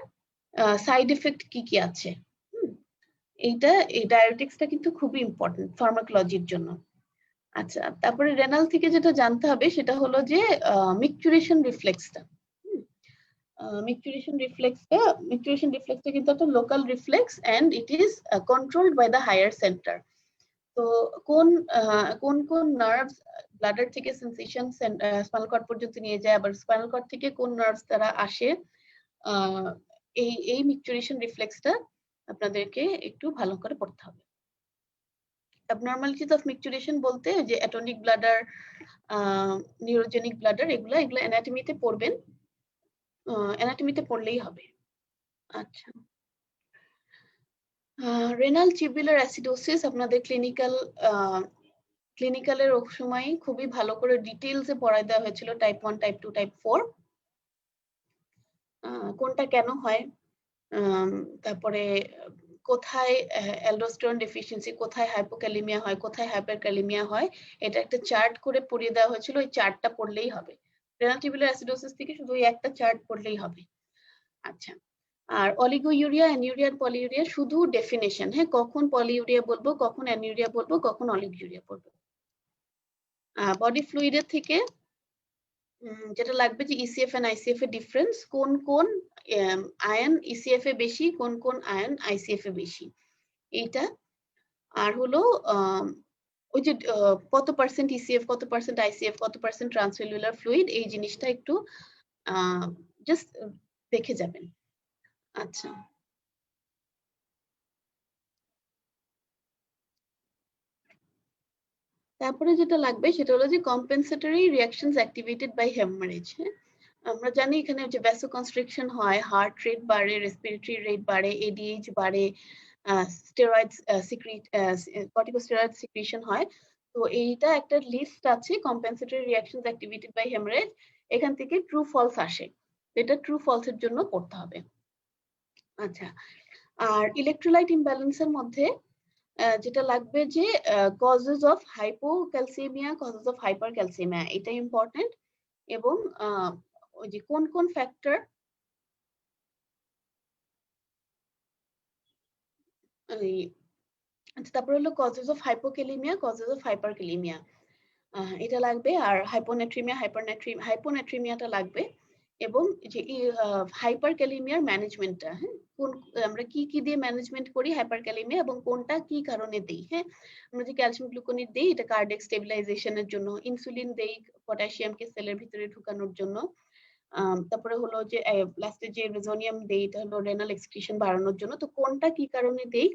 সাইড এফেক্ট কি আছে। এই ডায়োরেটিক্সটা কিন্তু খুবই ইম্পর্টেন্ট ফার্মাকোলজির জন্য। আচ্ছা, তারপরে রেনাল থেকে যেটা জানতে হবে সেটা হলো যে মিকচুরেশন রিফ্লেক্সটা। মিকচুরেশন রিফ্লেক্সটা কিন্তু একটা local reflex and it is controlled by the higher centre. তো কোন নার্ভস ব্লাডার থেকে সেন্সেশন স্পাইনাল কর্ড পর্যন্ত নিয়ে যায়, আবার স্পাইনাল কর্ড থেকে কোন নার্ভস দ্বারা আসে, এই মিকচুরেশন রিফ্লেক্সটা আপনাদেরকে একটু ভালো করে পড়তে হবে। অ্যাবনরমালিটিস অফ মিকচুরেশন বলতে যে অ্যাটনিক ব্লাডার, নিউরোজেনিক ব্লাডার, এগুলো অ্যানাটমিতে পড়বেন, অ্যানাটমিতে পড়লেই হবে। আচ্ছা, রেনাল টিউবুলার অ্যাসিডোসিস আপনাদের ক্লিনিক্যালের সময় খুবই ভালো করে ডিটেইলসে পড়ায় দেওয়া হয়েছিল, টাইপ 1, টাইপ 2, টাইপ 4, কোনটা কেন হয়, তারপরে কোথায় অ্যালডোস্টেরন ডেফিসিয়েন্সি, কোথায় হাইপোক্যালিমিয়া হয়, কোথায় হাইপারক্যালিমিয়া হয়, এটা একটা চার্ট করে পড়িয়ে দেওয়া হয়েছিল। ওই চার্টটা পড়লেই হবে। রেনাল টিউবুলার অ্যাসিডোসিস থেকে শুধু ওই একটা চার্ট পড়লেই হবে। আচ্ছা, আর অলিগোইউরিয়া, অ্যানিউরিয়া, পলিউরিয়া শুধু ডেফিনেশন। হ্যাঁ, কখন পলিউরিয়া বলবো, কখন অ্যানিউরিয়া বলবো, কখন অলিগোইউরিয়া বলবো। বডি ফ্লুইডের থেকে যেটা লাগবে যে ইসিএফ এন্ড আইসিএফ এর ডিফারেন্স, কোন আয়ন ইসিএফ এ বেশি, কোন আয়ন আইসিএফ এ বেশি, এইটা। আর হলো ওই যে কত পার্সেন্ট ইসিএফ, কত পার্সেন্ট আইসিএফ, কত পার্সেন্ট ট্রান্সসেলুলার ফ্লুইড, এই জিনিসটা একটু জাস্ট দেখে যাবেন। আচ্ছা, তারপরে যেটা লাগবে সেটা হলো যে compensatory reactions activated by haemorrhage. হ্যাঁ, আমরা জানি এখানে যে ভ্যাসোকনস্ট্রিকশন হয়, হার্ট রেট বাড়ে, রেসপিরেটরি রেট বাড়ে, এডিএইচ বাড়ে, স্টেরয়েডস কর্টিকোস্টেরয়েড সিক্রিশন হয়। তো এইটা একটা লিস্ট আছে, compensatory reactions activated by haemorrhage. এখান থেকে ট্রু ফলস আসে, এটা ট্রু ফলস এর জন্য করতে হবে। আচ্ছা, আর ইলেকট্রোলাইট ইমব্যালেন্সের মধ্যে যেটা লাগবে যে causes of hypocalcemia, causes of hypercalcemia, এটা ইম্পর্টেন্ট। এবং ওই যে কোন ফ্যাক্টর, তারপর হলো causes of hypokalemia, causes of hyperkalemia, এটা লাগবে। আর হাইপোনেট্রিমিয়াটা লাগবে। এবং যে হাইপারক্যালিমিয়ার ম্যানেজমেন্টটা, হ্যাঁ, আমরা কি দিয়ে ম্যানেজমেন্ট করি হাইপারক্যালিমিয়া এবং কোনটা কি কারণে দেই। হ্যাঁ, আমরা যে ক্যালসিয়াম গ্লুকোনিড দেই এটা কার্ডিয়াক স্টেবিলাইজেশনের জন্য, ইনসুলিন দেই পটাশিয়ামকে সেলের ভিতরে ঢুকানোর জন্য, তারপরে হলো যে লাস্টে যে রেজোনিয়াম দেই এটা হলো রেনাল এক্সক্রিশন বাড়ানোর জন্য। তো কোনটা কি কারণে দেই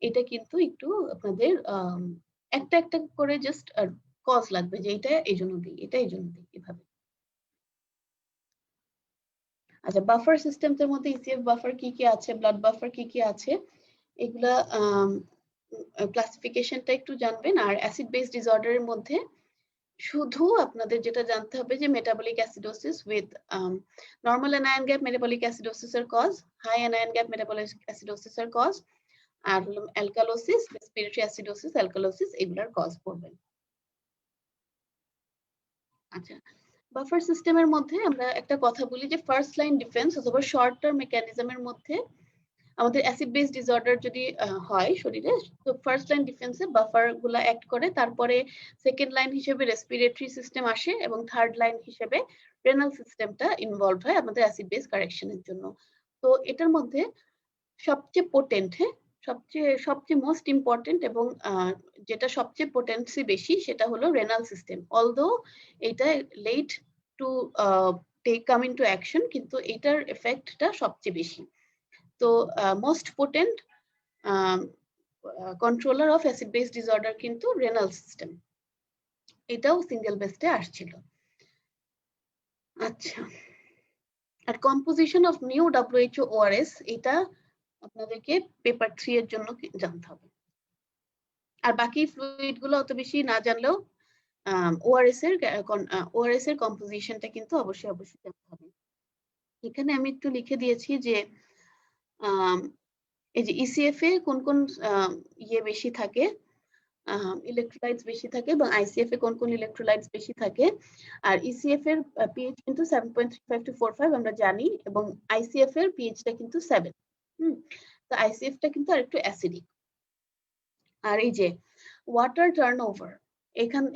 এটা কিন্তু একটু আপনাদের একটা করে জাস্ট কজ লাগবে যে এটা এই জন্য দিই, এটা এই জন্য দিই, এভাবে। আচ্ছা, বাফার সিস্টেমস এর মধ্যে ইসিএফ বাফার কি আছে, ব্লাড বাফার কি আছে, এগুলা ক্লাসিফিকেশনটা একটু জানবেন। আর অ্যাসিড বেস ডিসঅর্ডারের মধ্যে শুধু আপনাদের যেটা জানতে হবে যে metabolic acidosis with normal anion gap metabolic acidosis এর cause, high anion gap metabolic acidosis এর কজ, আর হলো অ্যালকালোসিস, রেসপিরেটরি অ্যাসিডোসিস, অ্যালকালোসিস, এগুলার কজ পড়বেন। আচ্ছা, বাফার সিস্টেমের মধ্যে আমরা একটা কথা বলি যে ফার্স্ট লাইন ডিফেন্স অথবা শর্ট টার্ম মেকানিজমের মধ্যে আমাদের অ্যাসিড বেস ডিসঅর্ডার যদি হয় শরীরে, তো ফার্স্ট লাইন ডিফেন্সে বাফার গুলা অ্যাক্ট করে, তারপরে সেকেন্ড লাইন হিসেবে রেসপিরেটরি সিস্টেম আসে এবং থার্ড লাইন হিসেবে রেনাল সিস্টেমটা ইনভলভ হয় আমাদের অ্যাসিড বেস কারেকশনের জন্য। তো এটার মধ্যে সবচেয়ে পোটেন্ট, সবচেয়ে মোস্ট ইম্পর্টেন্ট এবং যেটা সবচেয়ে পোটেন্সি বেশি সেটা হলো রেনাল সিস্টেম। অলদো এটা late to come into action, কিন্তু এটার এফেক্টটা সবচেয়ে বেশি। তো most potent controller of acid base disorder কিন্তু রেনাল সিস্টেম, এটাও সিঙ্গেল বেস্টে আসছিল। আচ্ছা, আর composition of new WHO ORS, এটা আপনাদেরকে পেপার 3 এর জন্য জানতে হবে। আর বাকি ফ্লুইড গুলো অত বেশি না জানলেও ওআরএস এর কম্পোজিশনটা কিন্তু অবশ্যই জানতে হবে। এখানে আমি একটু লিখে দিয়েছি যে এই যে ইসিএফ এ কোন কোন ইয়ে বেশি থাকে, ইলেকট্রোলাইটস বেশি থাকে, এবং আইসিএফ এ কোন কোন ইলেকট্রোলাইটস বেশি থাকে। আর ইসিএফ এর পিএইচ কিন্তু 7.35 to 4.5 আমরা জানি, এবং আইসিএফ এর পিএইচটা কিন্তু 7। তো আইসিএফ টা কিন্তু আরেকটু অ্যাসিডিক। আর এই যে ওয়াটার টার্নওভার,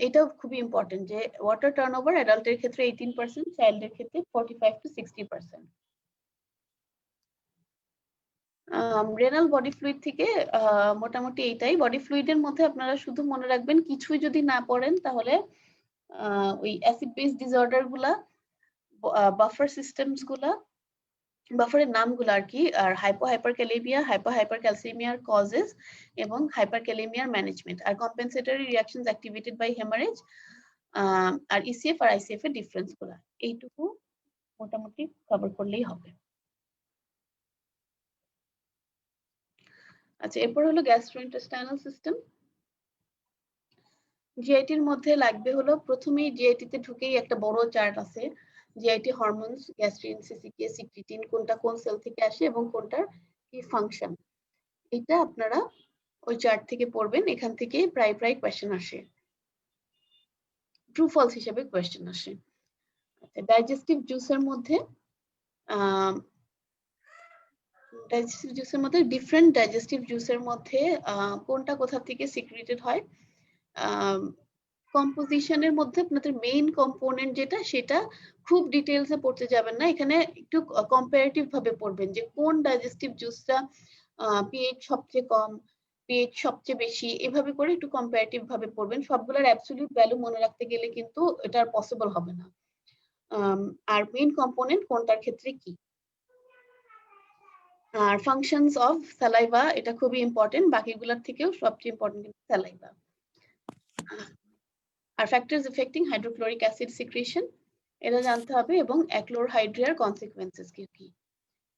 এটা খুবই ইম্পর্টেন্ট যে ওয়াটার টার্নওভার অ্যাডাল্টের ক্ষেত্রে 18%, চাইল্ডের ক্ষেত্রে 45 to 60%। রেনাল বডি ফ্লুইড থেকে মোটামুটি এইটাই। বডি ফ্লুইডের মধ্যে আপনারা শুধু মনে রাখবেন, কিছুই যদি না পড়েন তাহলে ওই অ্যাসিড বেস ডিসঅর্ডার গুলা, বাফার সিস্টেমস গুলা, বাফারের নামগুলো আর কি, আর হাইপারক্যালেমিয়া, হাইপারক্যালসেমিয়ার কজেস এবং হাইপারক্যালেমিয়ার ম্যানেজমেন্ট, আর compensatory reactions activated by hemorrhage, আর ইসিএফ আর আইসিএফ এর ডিফারেন্স গুলা, এইটুকু মোটামুটি কভার করলেই হবে। আচ্ছা, এরপর হলো গ্যাস্ট্রোইন্টেস্টাইনাল সিস্টেম। জিআইটির মধ্যে লাগবে হলো, প্রথমেই জিআইটি তে ঢুকেই একটা বড় চার্ট আছে, জিআইটি হরমোনস, গ্যাস্ট্রিন, সিসিকে, সিক্রিটিন, কোনটা কোন সেল থেকে আসে এবং কোনটার কি ফাংশন, এটা আপনারা ওই চার্ট থেকে পড়বেন। এখান থেকে প্রায় কোয়েশ্চেন আসে, ট্রু ফলস হিসেবে কোয়েশ্চেন আসে। ডাইজেস্টিভ জুসের মধ্যে ডিফারেন্ট ডাইজেস্টিভ জুসের মধ্যে কোনটা কোথা থেকে সিক্রেটেড হয়, কম্পোজিশনের মধ্যে আপনাদের মেইন কম্পোনেন্ট যেটা, সেটা খুব ডিটেইলসে পড়তে যাবেন না, এখানে একটু কম্পারেটিভ ভাবে পড়বেন যে কোন ডাইজেস্টিভ জুসটা পিএইচ সবচেয়ে কম, পিএইচ সবচেয়ে বেশি, এভাবে করে একটু কম্পারেটিভ ভাবে পড়বেন। সবগুলোর অ্যাবসলিউট ভ্যালু মনে রাখতে গেলে কিন্তু এটা পসিবল হবে না। আর মেইন কম্পোনেন্ট কোনটার ক্ষেত্রে কি। আর ফাংশনস অফ স্যালাইভা, এটা খুবই ইম্পর্টেন্ট, বাকিগুলোর থেকেও সবচেয়ে ইম্পর্টেন্ট কিন্তু স্যালাইভা। আর factors affecting hydrochloric acid secretion, এটা জানতে হবে, এবং অ্যাক্লোরহাইড্রিয়ার কনসিকুয়েন্সেস কি কি।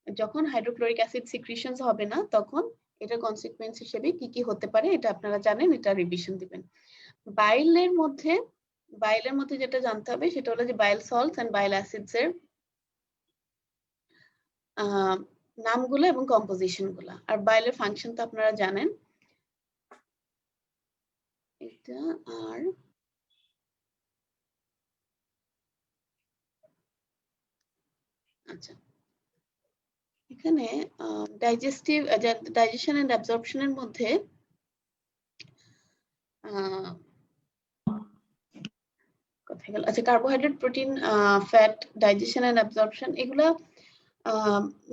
যখন হাইড্রোক্লোরিক অ্যাসিড সিক্রেশনস হবে না, তখন এটা কনসিকুয়েন্স হিসেবে কি কি হতে পারে, এটা আপনারা জানেন, এটা রিভিশন দিবেন। বাইলের মধ্যে যেটা জানতে হবে সেটা হলো যে বাইল সল্টস এন্ড বাইল অ্যাসিডস এর নামগুলো এবং কম্পোজিশন গুলা। আর বাইলের ফাংশন তো আপনারা জানেন এটা। আর আচ্ছা, এখানে ডাইজেশন এন্ড অ্যাবজর্পশনের মধ্যে কোথায় গেল, আচ্ছা, carbohydrate, protein, fat, digestion and absorption, এগুলা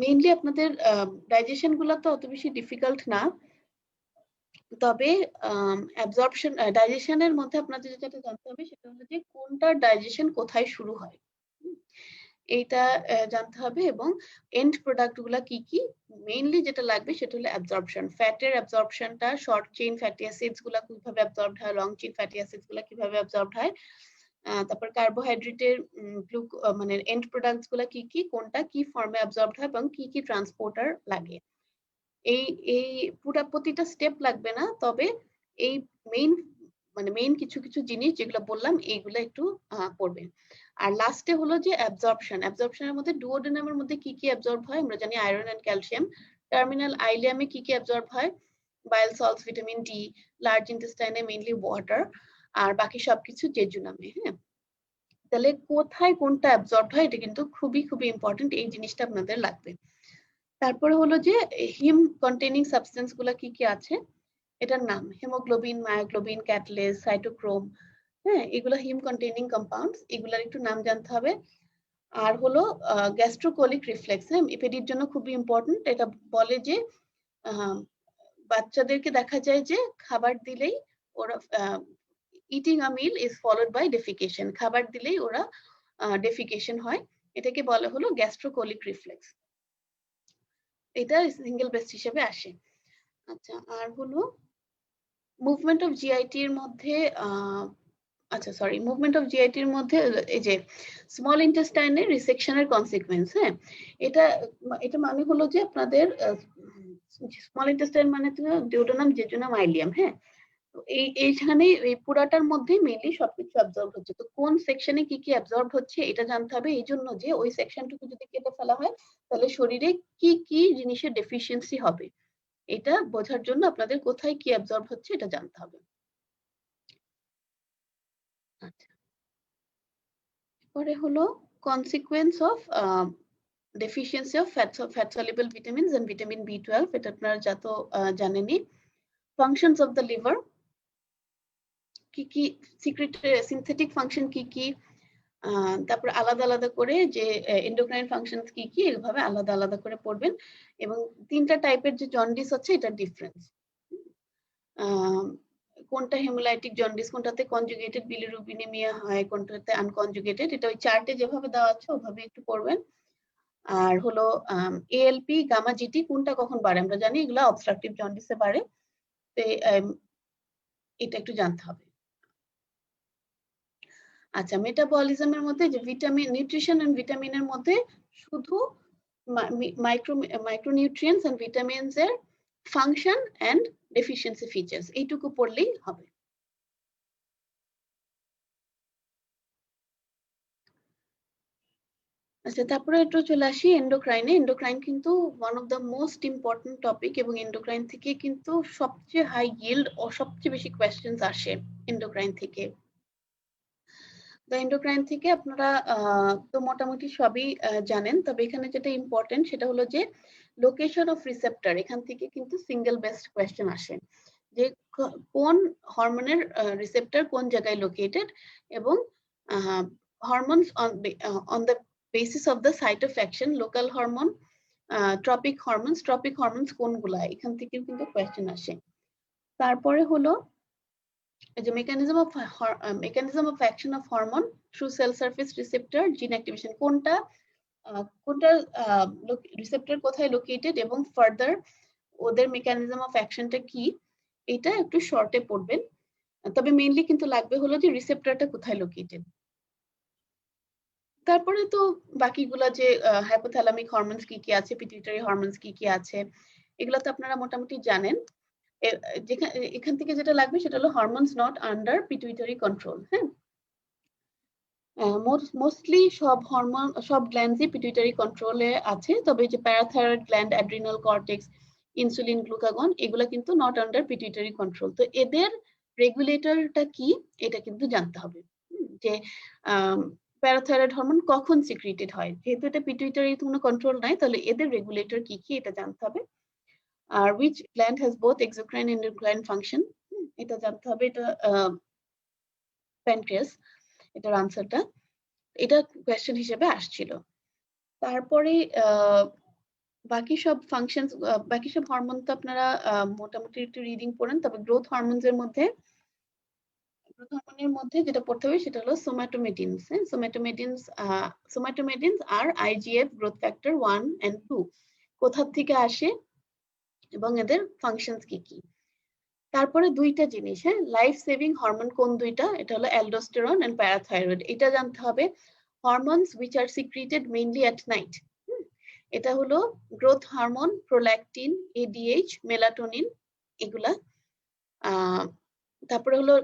মেইনলি আপনাদের ডাইজেশন গুলা তো অত বেশি ডিফিকাল্ট না, তবে অ্যাবজর্পশন, ডাইজেশনের মধ্যে আপনাদের যেটা জানতে হবে সেটা হলো যে কোনটা ডাইজেশন কোথায় শুরু হয়, এইটা জানতে হবে, এবং এন্ড প্রোডাক্ট গুলা কি কি। মেইনলি যেটা লাগবে সেটা হলো অ্যাবজর্পশন, ফ্যাটের অ্যাবজর্পশনটা, শর্ট চেইন ফ্যাটি অ্যাসিডস গুলা কিভাবে অ্যাবজর্বড হয়, লং চেইন ফ্যাটি অ্যাসিডস গুলা কিভাবে অ্যাবজর্বড হয়, তারপর কার্বোহাইড্রেটের মানে এন্ড প্রোডাক্টস গুলা কি কি, কোনটা কি ফর্মে অ্যাবজর্বড হয়, এবং কি কি ট্রান্সপোর্টার লাগে। এই এই প্রতিটা স্টেপ লাগবে না, তবে এই মেইন কিছু কিছু জিনিস যেগুলো বললাম এইগুলো একটু পড়বেন। আর লাস্টে হলো যে অ্যাবজর্পশনের মধ্যে ডুওডেনামের মধ্যে কি কি অ্যাবজর্ব হয়, আমরা জানি আয়রন এন্ড ক্যালসিয়াম। টার্মিনাল আইলিয়ামে কি কি অ্যাবজর্ব হয়, bile salts, vitamin D. Large ইন্টেস্টাইনে মেইনলি ওয়াটার, আর বাকি সবকিছু জেজুনামে। হ্যাঁ, তাহলে কোথায় কোনটা অ্যাবজর্ব হয় এটা কিন্তু খুবই ইম্পর্টেন্ট, এই জিনিসটা আপনাদের লাগবে। তারপরে হলো যে হিম কন্টেনিং সাবস্টেন্স গুলা কি কি আছে, এটার নাম হিমোগ্লোবিন, মায়োগ্লোবিন, ক্যাটালেজ, সাইটোক্রোম, হ্যাঁ, এগুলো হিম কন্টেনিং কম্পাউন্ডস, এগুলার একটু নাম জানতে হবে। আর হলো গ্যাস্ট্রোকোলিক রিফ্লেক্স, হ্যাঁ, এপিডির জন্য খুবই ইম্পর্টেন্ট। এটা বলে যে বাচ্চাদেরকে দেখা যায় যে খাবার দিলেই ওরা eating a meal is followed by defecation, খাবার দিলেই ওরা ডেফিকেশন হয়, এটাকে বলা হলো গ্যাস্ট্রোকোলিক রিফ্লেক্স, এটা সিঙ্গেল বেস্ট হিসেবে আসে। আচ্ছা, আর হলো মুভমেন্ট অফ জিআইটি এর মধ্যে আচ্ছা সরি, মুভমেন্ট অফ জিআইটি এর মধ্যে এই যে স্মল ইন্টেস্টাইনের রিসেকশনের কনসিকুয়েন্স, হ্যাঁ, এটা এটা মানে হলো যে আপনাদের স্মল ইন্টেস্টাইন মানে ডিউওডেনাম, জেজুনাম, আইলিয়াম, হ্যাঁ, এইখানে এই পুরাটার মধ্যে মেইনলি সবকিছু অ্যাবজর্ব হচ্ছে। তো কোন সেকশনে কি কি অ্যাবজর্ব হচ্ছে এটা জানতে হবে, এই জন্য যে ওই সেকশনটুকু যদি কেটে ফেলা হয় তাহলে শরীরে কি কি জিনিসের ডেফিসিয়েন্সি হবে, এটা বোঝার জন্য আপনাদের কোথায় কি অ্যাবজর্ব হচ্ছে এটা জানতে হবে। আচ্ছা, পরে হলো consequence of deficiency of fat soluble vitamins and vitamin B12, এটা আপনারা যত জানেনই। functions of the liver, কি কি সিনথেটিক ফাংশন কি কি, তারপর আলাদা আলাদা করে যে এন্ডোক্রাইন ফাংশনস কি কি, এইভাবে আলাদা আলাদা করে পড়বেন। এবং তিনটা টাইপের যে জন্ডিস আছে এটার ডিফারেন্স, কোনটা হেমোলাইটিক জন্ডিস, কোনটাতে কনজুগেটেড বিলিরুবিনেমিয়া হয়, কোনটাতে আনকনজুগেটেড, এটা ওই চার্টে যেভাবে দেওয়া আছে ওভাবে একটু পড়বেন। আর হলো এএলপি, গামা জিটি কোনটা কখন বাড়ে, আমরা জানি এগুলো অবস্ট্রাকটিভ জন্ডিসে বাড়ে, তো এটা একটু জানতে হবে। আচ্ছা, মেটাবলিজমের মধ্যে যে ভিটামিন, নিউট্রিশন এন্ড ভিটামিনের মধ্যে শুধু মাইক্রোনিউট্রিয়েন্টস এন্ড ভিটামিনস এর ফাংশন এন্ড ডেফিসিয়েন্সি ফিচার্স, এইটুকু পড়লেই হবে। আচ্ছা, তারপরে একটু চলে আসি এন্ডোক্রাইনে। এন্ডোক্রাইন কিন্তু one of the most important topic, এবং এন্ডোক্রাইন থেকে কিন্তু সবচেয়ে হাই yield ও সবচেয়ে বেশি কোয়েশ্চেন্স আসে এন্ডোক্রাইন থেকে। তো এন্ডোক্রাইন থেকে আপনারা তো মোটামুটি সবই জানেন, তবে এখানে যেটা ইম্পর্টেন্ট সেটা হলো যে লোকেশন অফ রিসেপ্টর, এখান থেকে কিন্তু সিঙ্গেল বেস্ট কোয়েশ্চেন আসে যে কোন হরমোনের রিসেপ্টর কোন জায়গায় লোকেটেড, এবং hormones on the basis of the site of action, local hormone, tropic hormones কোনগুলা, এখান থেকে কিন্তু কোয়েশ্চেন আসে। তারপরে হলো the mechanism of action of hormone through cell surface receptor gene activation, কোনটা কোনটা রিসেপ্টর কোথায় লোকেটেড এবং ফার্দার ওদের মেকানিজম অফ অ্যাকশনটা কি, এটা একটু শর্টে পড়বেন। তবে মেইনলি কিন্তু লাগবে হলো যে রিসেপ্টরটা কোথায় লোকেটেড। তারপরে তো বাকিগুলা যে হাইপোথ্যালামিক হরমোনস কি কি আছে, পিটুইটারি হরমোনস কি কি আছে, এগুলো তো আপনারা মোটামুটি জানেন। এখান থেকে যেটা লাগবে সেটা হলো hormones not under pituitary control, হ্যাঁ, মোস্টলি সব হরমোন, সব গ্ল্যান্ডসই পিটুইটারি কন্ট্রোলে আছে, তবে যে parathyroid gland, adrenal cortex, insulin, glucagon, এগুলো কিন্তু নট আন্ডার পিটুইটারি কন্ট্রোল। তো এদের রেগুলেটরটা কি এটা কিন্তু জানতে হবে, যে প্যারাথাইরয়েড হরমোন কখন সিক্রিটেড হয়, যেহেতু এটা পিটুইটারি কোনো কন্ট্রোল নাই, তাহলে এদের রেগুলেটর কি কি এটা জানতে হবে। আর which gland has both exocrine and endocrine function, এটা জানতে হবে। এটা প্যানক্রিয়াস, এটার আনসারটা, এটা কোয়েশ্চেন হিসেবে আসছিল। তারপরে বাকি সব ফাংশন, বাকি সব হরমোন তো আপনারা মোটামুটি একটু রিডিং পড়েন, তবে গ্রোথ হরমোনের মধ্যে যেটা পড়তে হবে সেটা হলো সোমাটোমেটিনস। সোমাটোমেটিনস আর আইজিএফ, গ্রোথ ফ্যাক্টর 1 and 2 কোথা থেকে আসে এবং এদের ফাংশনস কি কি। তারপরে দুইটা জিনিস, হ্যাঁ, লাইফ সেভিং হরমোন কোন দুইটা, এটা হলো অ্যালডোস্টেরন এন্ড প্যারাথাইরয়েড, এটা জানতে হবে। Hormones which are secreted mainly at night, এটা হলো growth hormone, prolactin, ADH, melatonin, এগুলা। তারপরে হলো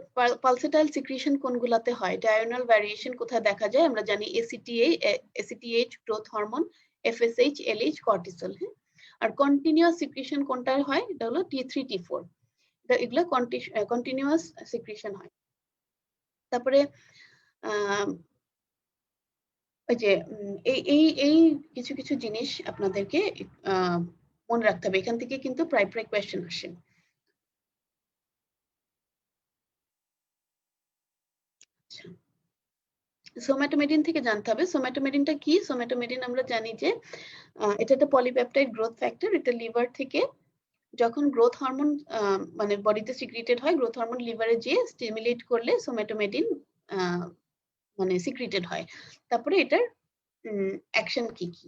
পালসেটাইল সিক্রিশন কোনগুলাতে হয়, ডায়াগোনাল ভ্যারিয়েশন কোথায় দেখা যায়, আমরা জানি ACTH growth hormone, FSH, LH cortisol, হ্যাঁ। আর কন্টিনিউয়াস সিক্রিশন কোনটার হয়, এটা হলো T3 T4, এগুলো কন্টিনিউয়াস সিক্রিশন হয়। তারপরে ওই যে এই কিছু কিছু জিনিস আপনাদেরকে মনে রাখতে হবে। এখান থেকে কিন্তু প্রায় কোয়েশ্চেন আসে। সোম্যাটোমেডিন থেকে জানতে হবে সোম্যাটোমেডিনটা কি। সোম্যাটোমেডিন আমরা জানি যে এটা একটা পলিপেপটাইড গ্রোথ ফ্যাক্টর। এটা লিভার থেকে যখন গ্রোথ হরমোন মানে বডিতে সিক্রিটেড হয়, গ্রোথ হরমোন লিভারে যেয়ে স্টিমুলেট করলে সোম্যাটোমেডিন মানে সিক্রিটেড হয়। তারপরে এটার অ্যাকশন কি কি।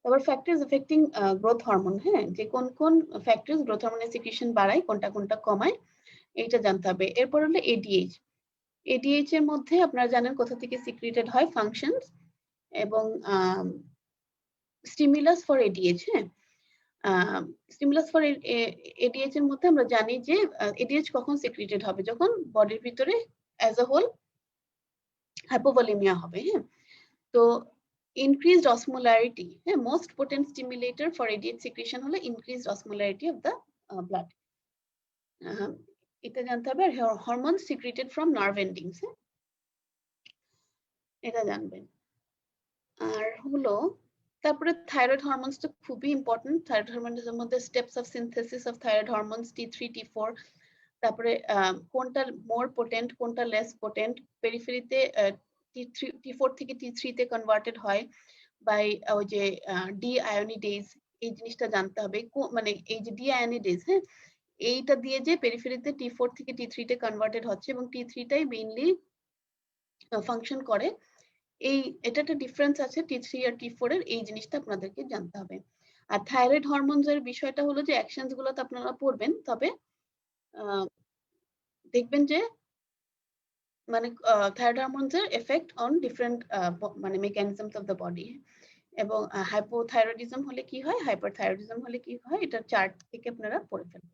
তারপর ফ্যাক্টরস এফেক্টিং গ্রোথ হরমোন, হ্যাঁ, যে কোন কোন ফ্যাক্টরস গ্রোথ হরমোনের সিক্রিশন বাড়ায়, কোনটা কোনটা কমায়, এইটা জানতে হবে। এরপর হলো এডিএইচ। এডিএইচ এর মধ্যে আপনারা জানেন কোথা থেকে সিক্রিটেড হয়, ফাংশনস এবং স্টিমুলাস ফর এডিএইচ। হ্যাঁ, স্টিমুলাস ফর এডিএইচ এর মধ্যে আমরা জানি যে এডিএইচ কখন সিক্রিটেড হবে, যখন বডির ভিতরে অ্যাজ আ হোল হাইপোভলিমিয়া হবে। হ্যাঁ, তো increased osmolarity, হ্যাঁ, most potent stimulator for ADH secretion হলো increased osmolarity of the blood. এটা জানতে হবে। আর hormones secreted from nerve endings, হ্যাঁ, এটা জানবেন। আর হলো তারপরে থাইরয়েড হরমোনস তো খুবই ইম্পর্টেন্ট। থাইরয়েড হরমোনের মধ্যে steps of synthesis of thyroid hormones T3 T4, তারপরে কোনটা মোর পোটেন্ট কোনটা লেস পোটেন্ট, পেরিফেরিতে T3 T4 থেকে T3 তে কনভার্টেড হয় বাই ওই যে ডি আয়োনিডেজ। এই জিনিসটা জানতে হবে, মানে এই যে ডি আয়োনিডেজ, হ্যাঁ, এইটা দিয়ে যে পেরিফেরিতে T4 থেকে T3 তে কনভার্টেড হচ্ছে এবং T3 টাই মেইনলি ফাংশন করে। এটা একটা ডিফারেন্স আছে T3 আর T4 এর, এই জিনিসটা আপনাদেরকে জানতে হবে। আর থাইরয়েড হরমোনস এর বিষয়টা হলো যে অ্যাকশনস গুলো তো আপনারা পড়বেন, তবে দেখবেন যে মানে থাইরয়েড হরমোনস এর এফেক্ট অন ডিফারেন্ট মানে মেকানিজমস অফ দ্য বডি। এবং হাইপোথাইরয়েডিজম হলে কি হয়, হাইপারথাইরয়েডিজম হলে কি হয়, এটা চার্ট থেকে আপনারা পড়ে ফেলবেন।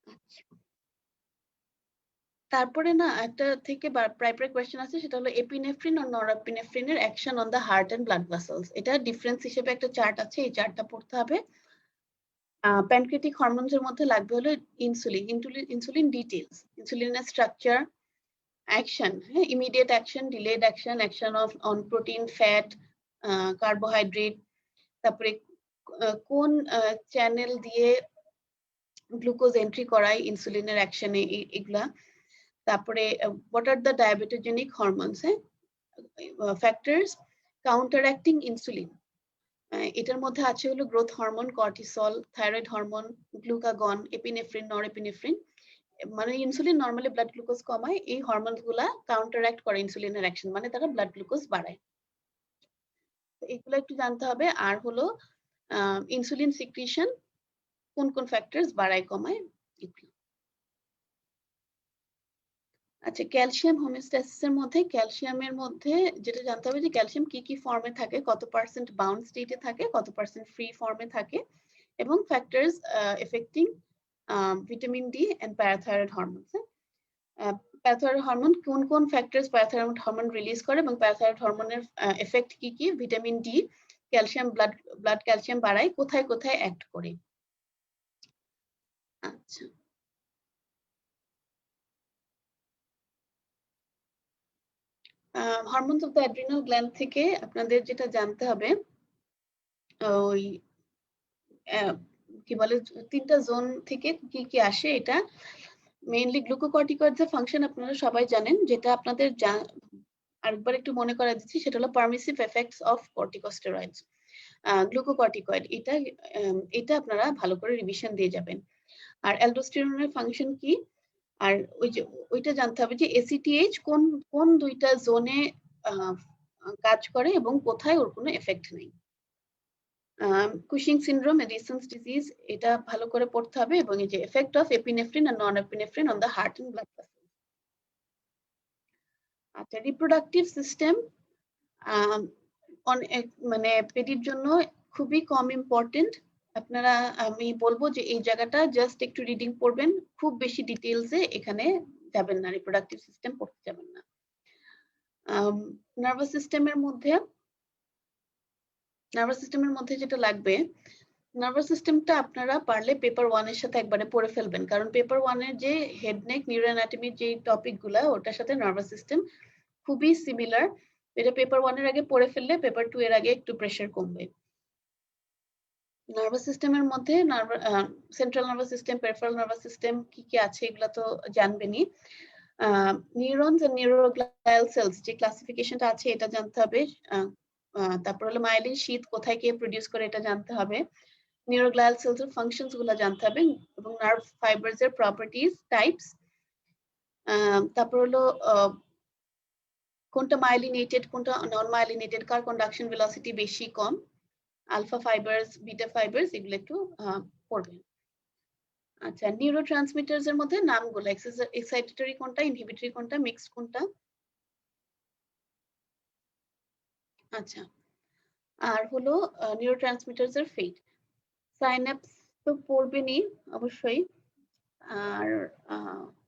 আচ্ছা, তারপরে না একটা থেকে প্রায় কোয়েশ্চেন আছে, সেটা হলো এপিনেফ্রিন আর নরএপিনেফ্রিনের action on the heart and blood vessels. এটা ডিফারেন্স হিসেবে একটা চার্ট আছে, এই চার্টটা পড়তে হবে। প্যানক্রিয়াটিক হরমোনস এর মধ্যে লাগবে হলো ইনসুলিন। ইনসুলিন ডিটেইলস, ইনসুলিনের স্ট্রাকচার, অ্যাকশন, হ্যাঁ, immediate action, delayed action, action on protein, fat, carbohydrate, তারপরে কোন চ্যানেল দিয়ে গ্লুকোজ এন্ট্রি করায় ইনসুলিনের অ্যাকশনে, এগুলা। তারপরে হোয়াট আর দ্য ডায়াবেটোজেনিক হরমোনস, হ্যাঁ, ফ্যাক্টরস কাউন্টারঅ্যাক্টিং ইনসুলিন। এটার মধ্যে আছে হলো growth hormone, cortisol, thyroid hormone, glucagon, epinephrine, norepinephrine. মানে ইনসুলিন নরমালি ব্লাড গ্লুকোজ কমায়, এই হরমোনস গুলা কাউন্টারঅ্যাক্ট করে ইনসুলিনের অ্যাকশন, মানে তারা ব্লাড গ্লুকোজ বাড়ায়। এগুলো একটু জানতে হবে। আর হলো ইনসুলিন সিক্রিশন কোন কোন ফ্যাক্টরস বাড়ায় কমায়, এগুলো। আচ্ছা, ক্যালসিয়াম হোমিওস্ট্যাসিসের মধ্যে ক্যালসিয়ামের মধ্যে যেটা জানতে হবে যে ক্যালসিয়াম কি কি ফর্মে থাকে, কত পার্সেন্ট বাউন্ড স্টেটে থাকে, কত পার্সেন্ট ফ্রি ফর্মে থাকে, এবং factors affecting vitamin D and parathyroid hormones. Parathyroid hormone কোন কোন ফ্যাক্টরস প্যারাথাইরয়েড হরমোন রিলিজ করে এবং প্যারাথাইরয়েড হরমোনের এফেক্ট কি কি, vitamin D, calcium, blood calcium বাড়ায়, কোথায় কোথায় অ্যাক্ট করে। আচ্ছা, hormones of the adrenal gland থেকে আপনাদের যেটা জানতে হবে, ওই কি বলে, তিনটা জোন থেকে কি কি আসে। এটা মেইনলি গ্লুকোকর্টিকয়েড যে ফাংশন আপনারা সবাই জানেন, যেটা আপনাদের আরেকবার একটু মনে করা দিচ্ছি, সেটা হলো permissive effects of corticosteroids. Glucocorticoid এটা আপনারা ভালো করে রিভিশন দিয়ে যাবেন। আর অ্যালডোস্টেরনের ফাংশন কি, আর ওই যে ওইটা জানতে হবে যে এসিটিএইচ কোন কোন দুইটা জোনে কাজ করে এবং কোথায় ওর কোনো এফেক্ট নেই। কুশিং সিনড্রোম, এডিসন্স ডিজিজ, এটা ভালো করে পড়তে হবে, এবং এই যে এফেক্ট অফ এপিনেফ্রিন আর norepinephrine on the heart and blood vessels. আচ্ছা, রিপ্রোডাক্টিভ সিস্টেম মানে পেডির জন্য খুবই কম ইম্পর্টেন্ট। আপনারা, আমি বলবো যে এই জায়গাটা জাস্ট একটু রিডিং পড়বেন, খুব বেশি ডিটেইলসে এখানে যাবেন না, রিপ্রোডাক্টিভ সিস্টেম পড়তে যাবেন না। নার্ভাস সিস্টেমের মধ্যে যেটা লাগবে, নার্ভাস সিস্টেমটা আপনারা পারলে পেপার 1 এর সাথে একবারে পড়ে ফেলবেন, কারণ পেপার 1 এর যে হেড নেক নিউরো অ্যানাটমির যে টপিক গুলা, ওটার সাথে নার্ভাস সিস্টেম খুবই সিমিলার। এটা পেপার 1 এর আগে পড়ে ফেললে পেপার 2 এর আগে একটু প্রেশার কমবে। নার্ভাস সিস্টেমের মধ্যে central nervous system, peripheral nervous system কি আছে এগুলা তো জানবেনই। নিউরনস এন্ড নিউরোগ্লিয়াল সেলস যে ক্লাসিফিকেশনটা আছে এটা জানতে হবে। তারপর হলো মাইলিন শীথ কোথায় কে প্রোডিউস করে এটা জানতে হবে। নিউরোগ্লিয়াল সেলস এর ফাংশনস গুলো জানতে হবে এবং নার্ভ ফাইবারস এর প্রপার্টিজ, টাইপস। তারপর হলো কোনটা মাইলিনেটেড, কোনটা নন মাইলিনেটেড, কার কন্ডাকশন ভেলোসিটি বেশি কম, আলফা ফাইবারস, বিটা ফাইবারস এগুলো একটু পড়বেন। আচ্ছা, নিউরোট্রান্সমিটারস এর মধ্যে নামগুলো এক্সাইটেটরি কোনটা, ইনহিবিটরি কোনটা, মিক্সড কোনটা। আচ্ছা, আর হলো নিউরোট্রান্সমিটারস এর ফেট। সাইন্যাপস তো পড়বেনই অবশ্যই। আর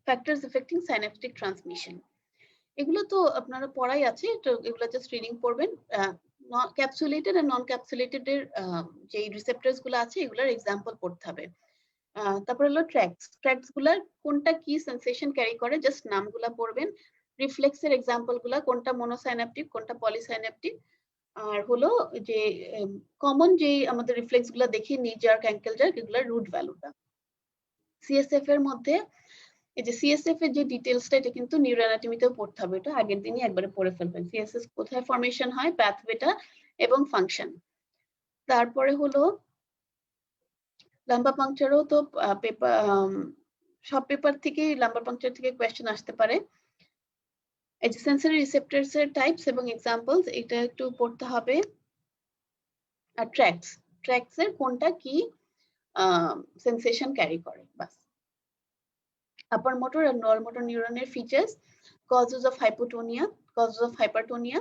ফ্যাক্টরস এফেক্টিং সাইন্যাপটিক ট্রান্সমিশন এগুলো তো আপনারা পড়াই আছে, তো এগুলো জাস্ট রিডিং পড়বেন। ক্যাপসুলেটেড আর নন ক্যাপসুলেটেড এর যে রিসেপ্টরস গুলো আছে এগুলোর এক্সাম্পল পড়তে হবে। তারপর হলো ট্র্যাক্টস গুলার কোনটা কি সেন্সেশন ক্যারি করে জাস্ট নামগুলা পড়বেন। রিফ্লেক্সের এক্সাম্পল গুলা কোনটা মনোসাইন্যাপটিক, কোনটা পলিসাইন্যাপটিক। আর হলো যে কমন যে আমাদের রিফ্লেক্স গুলা দেখি নি জার্ক, অ্যাঙ্কেল জার্ক, এগুলার রুট ভ্যালুটা। সিএসএফ এর মধ্যে এই যে সিএসএফ এর যে ডিটেইলসটা এটা কিন্তু নিউরোঅ্যানাটমিতেও পড়তে হবে, এটা আগের দিনই একবারে পড়ে ফেলবেন। সিএসএফ কোথায় ফরমেশন হয়, পাথওয়েটা এবং ফাংশন। তারপরে হলো লাম্বার পাংচারও তো পেপার, সব পেপার থেকে লাম্বার পাংচার থেকে কোয়েশ্চেন আসতে পারে। এই যে সেন্সরি রিসেপ্টরস এর টাইপস এবং এক্সাম্পলস এটা একটু পড়তে হবে। আর ট্র্যাক্টস এর কোনটা কি সেন্সেশন ক্যারি করে, বাস। আপার মোটর আর লোয়ার মোটর নিউরনের features, causes of hypotonia, causes of hypertonia.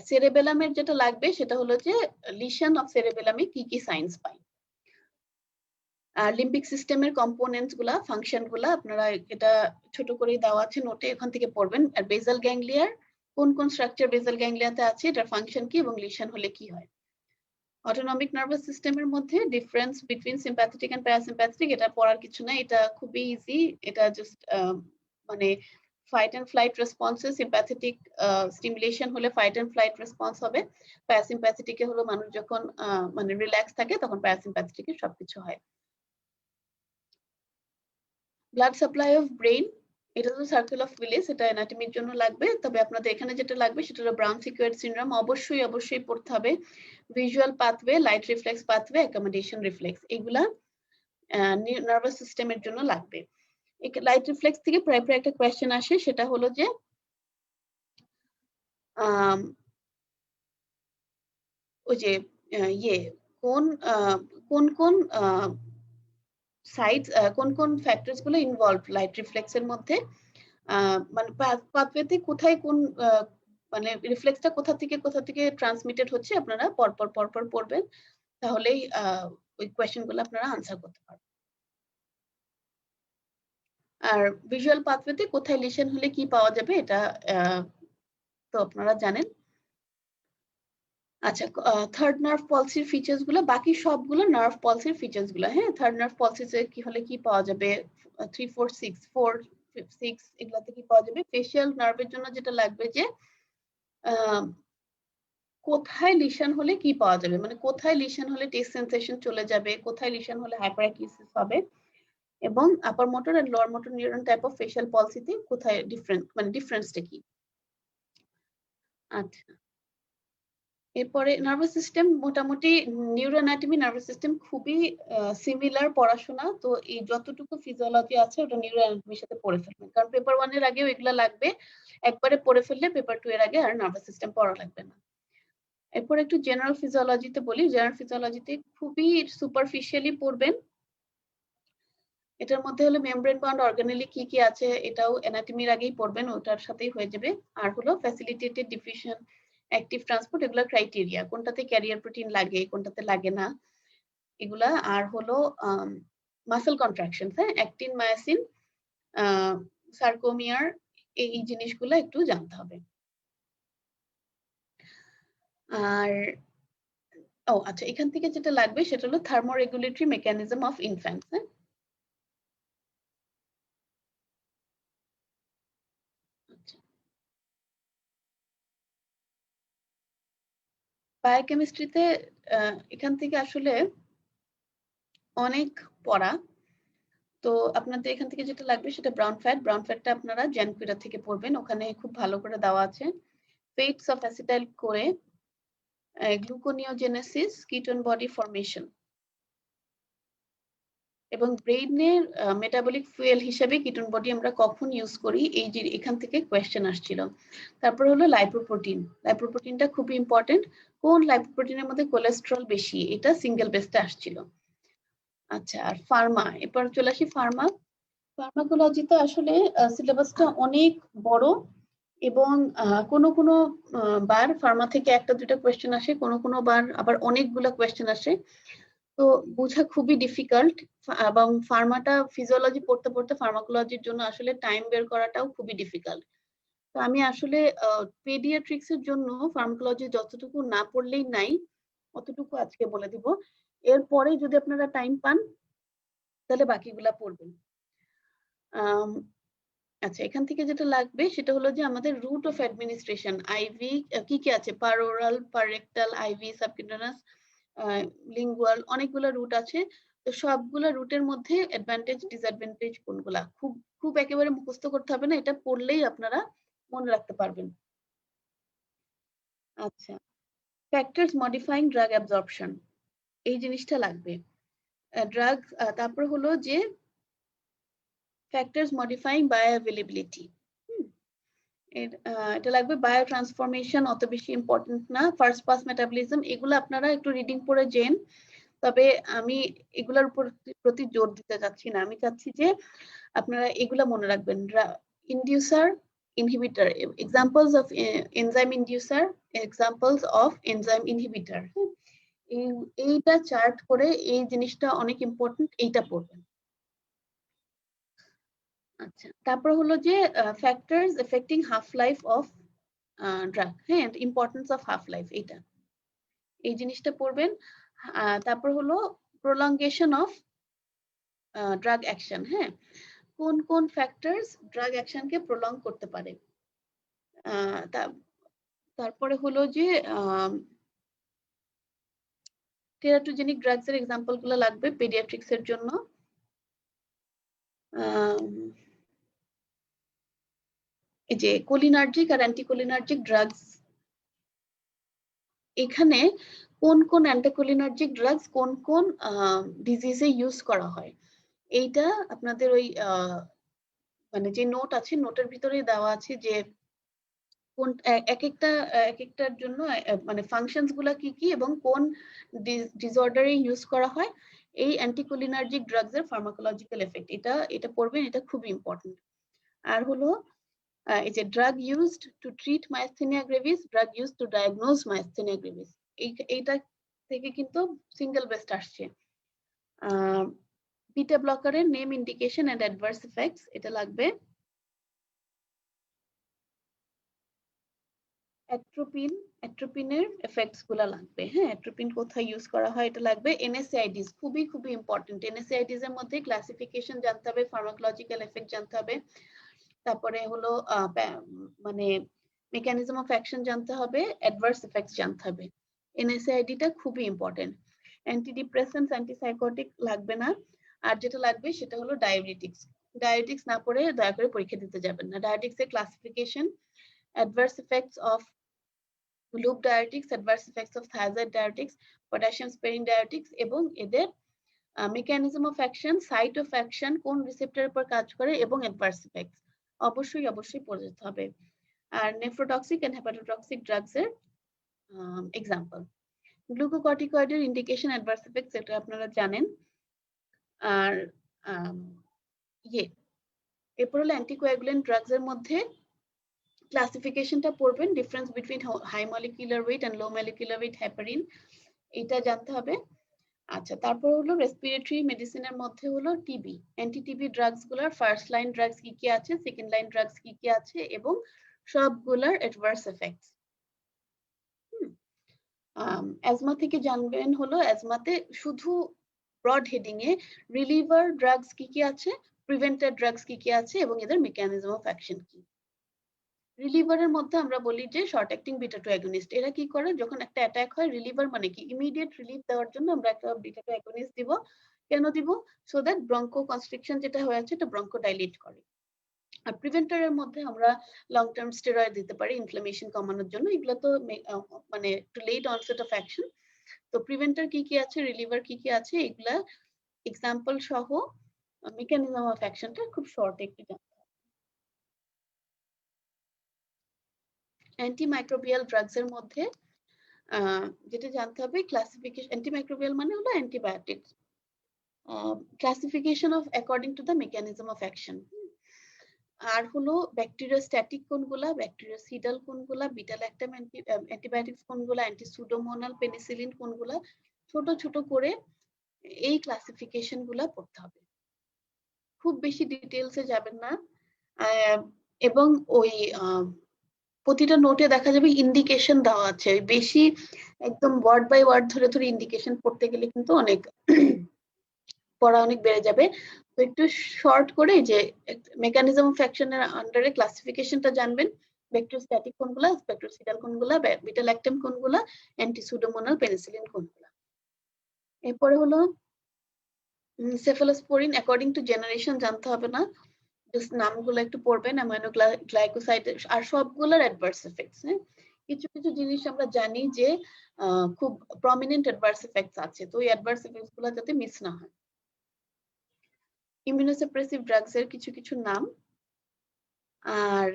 সেরেবেলামের যেটা লাগবে সেটা হলো যে লিশন অফ সেরেবেলামে কি কি সাইন্স পাই। আর লিম্বিক সিস্টেমের কম্পোনেন্টস গুলা, ফাংশন গুলা আপনারা এটা ছোট করে দেওয়া আছে নোটে, এখান থেকে পড়বেন। আর বেসাল গ্যাংলিয়ার কোন কোন স্ট্রাকচার বেসাল গ্যাংলিয়াতে আছে, এটার ফাংশন কি এবং লিশন হলে কি হয়। অটোনমিক নার্ভাস সিস্টেমের মধ্যে difference between sympathetic and parasympathetic, এটা পড়ার কিছু না, এটা খুবই ইজি। এটা জাস্ট মানে ফাইট এন্ড ফ্লাইট রেসপন্সে সিম্প্যাথেটিক স্টিমুলেশন হলে ফাইট এন্ড ফ্লাইট রেসপন্স হবে, প্যারাসিম্প্যাথেটিকে হলো মানুষ যখন মানে রিল্যাক্স থাকে তখন প্যারাসিম্প্যাথেটিকে সবকিছু হয়। ব্লাড সাপ্লাই অফ ব্রেইন, এটা তো সার্কেল অফ উইলিস, এটা অ্যানাটমির জন্য লাগবে। তবে আপনাদের এখানে যেটা লাগবে সেটা হলো ব্রাউন সিকুয়ার সিনড্রোম, অবশ্যই পড়তে হবে। Visual pathway, light reflex pathway, accommodation reflex, এগুলা নার্ভাস সিস্টেমের জন্য লাগবে। লাইট রিফ্লেক্স থেকে প্রায় একটা কোয়েশ্চেন আসে, সেটা হলো যে ওই যে ইয়ে কোন কোন কোন সাইডস, কোন কোন ফ্যাক্টরস গুলো ইনভলভ লাইট রিফ্লেক্স এর মধ্যে, মানে পাথওয়েতে কোথায় কোন মানে রিফ্লেক্সটা কোথা থেকে ট্রান্সমিটেড হচ্ছে আপনারা পরপর পড়বেন, তাহলেই ওই কোয়েশ্চেন গুলো আপনারা আনসার করতে পারবেন। আর ভিজুয়াল পাথওয়েতে কোথায় লিশন হলে কি পাওয়া যাবে এটা তো আপনারা জানেন। আচ্ছা, থার্ড নার্ভ পলসির ফিচার্স গুলো, বাকি সবগুলো নার্ভ পলসির ফিচার্স গুলো, হ্যাঁ। থার্ড নার্ভ পলসিতে কি হলে কি পাওয়া যাবে, 3 4 6 4 6 এগুলাতে কি পাওয়া যাবে। ফেশিয়াল নার্ভের জন্য যেটা লাগবে যে কোথায় লিশন হলে কি পাওয়া যাবে, মানে কোথায় লিশন হলে টেস্ট সেন্সেশন চলে যাবে, কোথায় লিশন হলে হাইপারঅ্যাকিউসিস হবে, এবং আপার মোটর আর lower motor neuron type of facial পলসিতে কোথায় ডিফারেন্সটা কি। আচ্ছা, এরপরে নার্ভাস সিস্টেম, মোটামুটি নিউরোঅ্যানাটমি নার্ভাস সিস্টেম খুবই সিমিলার পড়াশোনা, তো এই যতটুকু ফিজিওলজি আছে ওটা নিউরোঅ্যানাটমির সাথে পড়ে ফেলবেন, কারণ পেপার 1 এর আগেও এগুলা লাগবে। একবারে পড়ে ফেললে পেপার 2 এর আগে আর নার্ভাস সিস্টেম পড়া লাগবে না। এরপর একটু জেনারেল ফিজিওলজিতে বলি। জেনারেল ফিজিওলজিতে খুবই সুপারফিশিয়ালি পড়বেন। এটার মধ্যে হলো মেমব্রেন বাউন্ড অর্গানেলি কি কি আছে এটাও অ্যানাটমির আগেই পড়বেন, ওটার সাথেই হয়ে যাবে। আর হলো ফ্যাসিলিটেটেড ডিফিউশন, অ্যাক্টিভ ট্রান্সপোর্ট, এগুলা ক্রাইটেরিয়া, কোনটাতে ক্যারিয়ার প্রোটিন লাগে কোনটাতে লাগে না এগুলা। আর হলো মাসল কন্ট্রাকশন, হ্যাঁ, অ্যাক্টিন, মায়োসিন, সার্কোমিয়ার, এই জিনিসগুলো একটু জানতে হবে। আর আচ্ছা, এখান থেকে যেটা লাগবে সেটা হলো থার্মোরেগুলেটরি মেকানিজম অফ ইনফ্যান্টস, হ্যাঁ। আচ্ছা, বায়োকেমিস্ট্রিতে এখান থেকে আসলে অনেক পড়া। তো আপনাদের এখান থেকে যেটা লাগবে সেটা ব্রাউন ফ্যাটটা আপনারা জ্যানকুইরা থেকে পড়বেন, ওখানে খুব ভালো করে দেওয়া আছে। ফেটস অফ অ্যাসিটাইল করে গ্লুকোনিওজেনেসিস, কিটোন বডি ফরমেশন এবং ব্রেইনের মেটাবলিক ফুয়েল হিসেবে কিটোন বডি আমরা কখন ইউজ করি, এই যে এখান থেকে কোয়েশ্চেন আসছিল। তারপর হলো লাইপোপ্রোটিনটা খুবই ইম্পর্টেন্ট। কোন লাইপোপ্রোটিনের মধ্যে কোলেস্টেরল বেশি, এটা সিঙ্গেল বেসটা আসছিল। আচ্ছা, আর এরপর চলে আসি ফার্মাকোলজিতে আসলে সিলেবাসটা অনেক বড় এবং কোনো বার ফার্মা থেকে একটা দুটা কোয়েশ্চেন আসে, কোনো বার আবার অনেকগুলো কোয়েশ্চেন আসে। তো বোঝা খুবই ডিফিকাল্ট এবং ফার্মাটা ফিজিওলজি পড়তে পড়তে ফার্মাকোলজির জন্য আসলে টাইম বের করাটাও খুবই ডিফিকাল্ট। তো আমি আসলে পেডিয়াট্রিক্স এর জন্য ফার্মাকোলজি যতটুকু না পড়লেই নাই, অতটুকু আজকে বলে দিব। এরপরে যদি আপনারা টাইম পান তাহলে বাকিগুলা পড়বেন। আচ্ছা, এখান থেকে যেটা লাগবে সেটা হলো যে আমাদের রুট অফ অ্যাডমিনিস্ট্রেশন, আইভি কি কি আছে, পার ওরাল, পার রেক্টাল, আইভি, সাবকিউটেনাস, লিঙ্গুয়াল, অনেকগুলো রুট আছে। তো সবগুলো রুটের মধ্যে অ্যাডভান্টেজ ডিসঅ্যাডভান্টেজ কোনগুলা খুব খুব একেবারে মুখস্থ করতে হবে না, এটা পড়লেই আপনারা মনে রাখতে পারবেন। আচ্ছা, ফ্যাক্টরস মডিফাইং ড্রাগ অ্যাবজর্পশন, এই জিনিসটা লাগবে। ড্রাগ, তারপর হলো যে ফ্যাক্টরস মডিফাইং বায়োঅ্যাভেলেবিলিটি, এটা লাগবে। বায়ো ট্রান্সফরমেশন অত বেশি ইম্পর্টেন্ট না। ফার্স্ট পাস মেটাবলিজম, এগুলো আপনারা একটু রিডিং পড়ে জেন, তবে আমি এগুলার উপর প্রতি জোর দিতে চাচ্ছি না। আমি চাচ্ছি যে আপনারা এগুলা মনে রাখবেন। Inducer, inhibitor, examples of enzyme inducer, examples of enzyme inhibitor, এইটা চার্ট করে, এই জিনিসটা অনেক ইম্পর্টেন্ট, এইটা পড়বেন। আচ্ছা, তারপর হলো যে factors affecting half life of drug, হ্যাঁ, ইম্পর্টেন্স অফ হাফ লাইফ, এইটা, এই জিনিসটা পড়বেন। তারপর হলো প্রলঙ্গেশন অফ ড্রাগ অ্যাকশন, হ্যাঁ, কোন কোন ফ্যাক্টরস ড্রাগ অ্যাকশনকে প্রলং করতে পারে। তারপরে হলো যে টেরাটোজেনিক ড্রাগস এর এক্সাম্পল গুলো লাগবে পেডিয়াট্রিক্স এর জন্য। এই যে কোলিনার্জিক আর অ্যান্টিকোলিনার্জিক ড্রাগস, এখানে কোন কোন অ্যান্টিকোলিনার্জিক ড্রাগস কোন কোন ডিজিজে ইউজ করা হয়, এইটা আপনাদের ওই মানে যে নোট আছে, নোটের ভিতরেই দেওয়া আছে যে কোন এক একটার জন্য মানে ফাংশনস গুলা কি কি এবং কোন ডিসঅর্ডারে ইউজ করা হয়, এই অ্যান্টিকোলিনার্জিক ড্রাগস এর ফার্মাকোলজিক্যাল এফেক্ট, এটা পড়বেন, এটা খুব ইম্পর্টেন্ট। আর হলো এই যে drug used to treat myasthenia gravis, drug used to diagnose myasthenia gravis, এইটা থেকে কিন্তু সিঙ্গেল বেস্ট আসছে। বিটা ব্লকারের name, indication and adverse effects, এটা লাগবে। অ্যাট্রোপিনের এফেক্টস গুলা লাগবে, হ্যাঁ, অ্যাট্রোপিন কোথায় ইউজ করা হয় এটা লাগবে। এনএসআইডিস খুবই খুবই ইম্পর্টেন্ট, এনএসআইডিস এর মধ্যে ক্লাসিফিকেশন জানতে হবে, ফার্মাকোলজিক্যাল এফেক্ট জানতে হবে, তারপরে হলো মানে মেকানিজম অফ অ্যাকশন জানতে হবে, অ্যাডভার্স এফেক্টস জানতে হবে। এনএসআইডিটা খুবই ইম্পর্টেন্ট। অ্যান্টিডিপ্রেসেন্টস, অ্যান্টিসাইকোটিক লাগবে না। আর যেটা লাগবে সেটা হলো ডায়াবেটিক্স না পড়ে দয়া করে পরীক্ষা দিতে যাবেন না। ডায়াবেটিক্স এর classification, adverse effects of loop diuretics, adverse effects of thiazide diuretics, potassium sparing diuretics এবং এদের mechanism of action, site of action, কোন রিসেপ্টরের উপর কাজ করে এবং adverse effects অবশ্যই পড়ে যেতে হবে। আর নেফ্রোটক্সিক এন্ড হেপাটোটক্সিক ড্রাগস এর এক্সাম্পল। গ্লুকোকর্টিকয়েডের ইন্ডিকেশন, অ্যাডভার্স এফেক্টস, এটা আপনারা জানেন। আর এরপর হলো অ্যান্টিকোয়াগুলেন্ট ড্রাগস এর মধ্যে ক্লাসিফিকেশনটা পড়বেন, difference between high molecular weight and low molecular weight heparin, এটা জানতে হবে। আচ্ছা, তারপর হলো রেসপিরেটরি মেডিসিনের মধ্যে হলো টিবি, অ্যান্টি টিবি ড্রাগস গুলার ফার্স্ট লাইন ড্রাগস কি কি আছে, সেকেন্ড লাইন ড্রাগস কি কি আছে এবং সবগুলার অ্যাডভার্স এফেক্টস। অ্যাজমা থেকে জানবেন হলো অ্যাজমাতে শুধু ব্রড হেডিং এ রিলিভার ড্রাগস কি কি আছে, প্রিভেন্টার ড্রাগস কি কি আছে এবং এদের মেকানিজম অফ অ্যাকশন কি। রিলিভারের মধ্যে আমরা বলি যে short acting beta two agonist. এরা কি করে, যখন একটা অ্যাটাক হয়, রিলিভার মানে কি, ইমিডিয়েট রিলিফ দেওয়ার জন্য আমরা একটা বিটা টু অ্যাগনিস্ট দিব। কেন দিব? সো দ্যাট ব্রঙ্কো কনস্ট্রিকশন যেটা হয়ে আছে এটা ব্রঙ্কো ডাইলেট করে। আর প্রিভেন্টারের মধ্যে আমরা লং টার্ম স্টেরয়েড দিতে পারি ইনফ্লামেশন কমানোর জন্য। এগুলো তো মানে too late onset of action. তো প্রিভেন্টার কি কি আছে, রিলিভার কি কি আছে, এগুলা এক্সাম্পল সহ মেকানিজম অফ অ্যাকশনটা খুব শর্ট একটু জানতে হবে। অ্যান্টিমাইক্রোবিয়াল ড্রাগস এর মধ্যে যেটা জানতে হবে, ক্লাসিফিকেশন। অ্যান্টিমাইক্রোবিয়াল মানে হলো antibiotics. Classification of according to the mechanism of action. আর হলো ব্যাকটেরিওস্ট্যাটিক কোনগুলা, ব্যাকটেরিওসিডাল কোনগুলা, বিটা ল্যাকটাম অ্যান্টিবায়োটিক্স কোনগুলা, অ্যান্টিসুডোমোনাল পেনিসিলিন কোনগুলা, ছোট ছোট করে এই ক্লাসিফিকেশন গুলা পড়তে হবে। খুব বেশি ডিটেইলসে যাবেন না। এবং ওই প্রতিটা নোটে দেখা যাবে ইন্ডিকেশন দেওয়া আছে। বেশি একদম ওয়ার্ড বাই ওয়ার্ড ধরে ধরে ইন্ডিকেশন পড়তে গেলে কিন্তু অনেক পড়া অনেক বেড়ে যাবে। তো একটু শর্ট করে যে মেকানিজম অফ অ্যাকশনের আন্ডারে ক্লাসিফিকেশনটা জানবেন, ব্যাকটেরিওস্ট্যাটিক কোনগুলা, ব্যাকটেরিওসিডাল কোনগুলা, বিটা ল্যাকটাম কোনগুলা, অ্যান্টিসুডোমোনাল পেনিসিলিন কোনগুলা। এরপরে হলো সেফালোস্পোরিন অ্যাকর্ডিং টু জেনারেশন জানতে হবে না, জাস্ট নামগুলো একটু পড়বেন। অ্যামাইনো গ্লাইকোসাইড আর সবগুলোর অ্যাডভার্স এফেক্টস। কিছু কিছু জিনিস আমরা জানি যে খুব প্রমিনেন্ট অ্যাডভার্স এফেক্টস আছে, তো ওই অ্যাডভার্স এফেক্টস গুলো যাতে মিস না হয়। ইমিউনোসাপ্রেসিভ ড্রাগস এর কিছু কিছু নাম, আর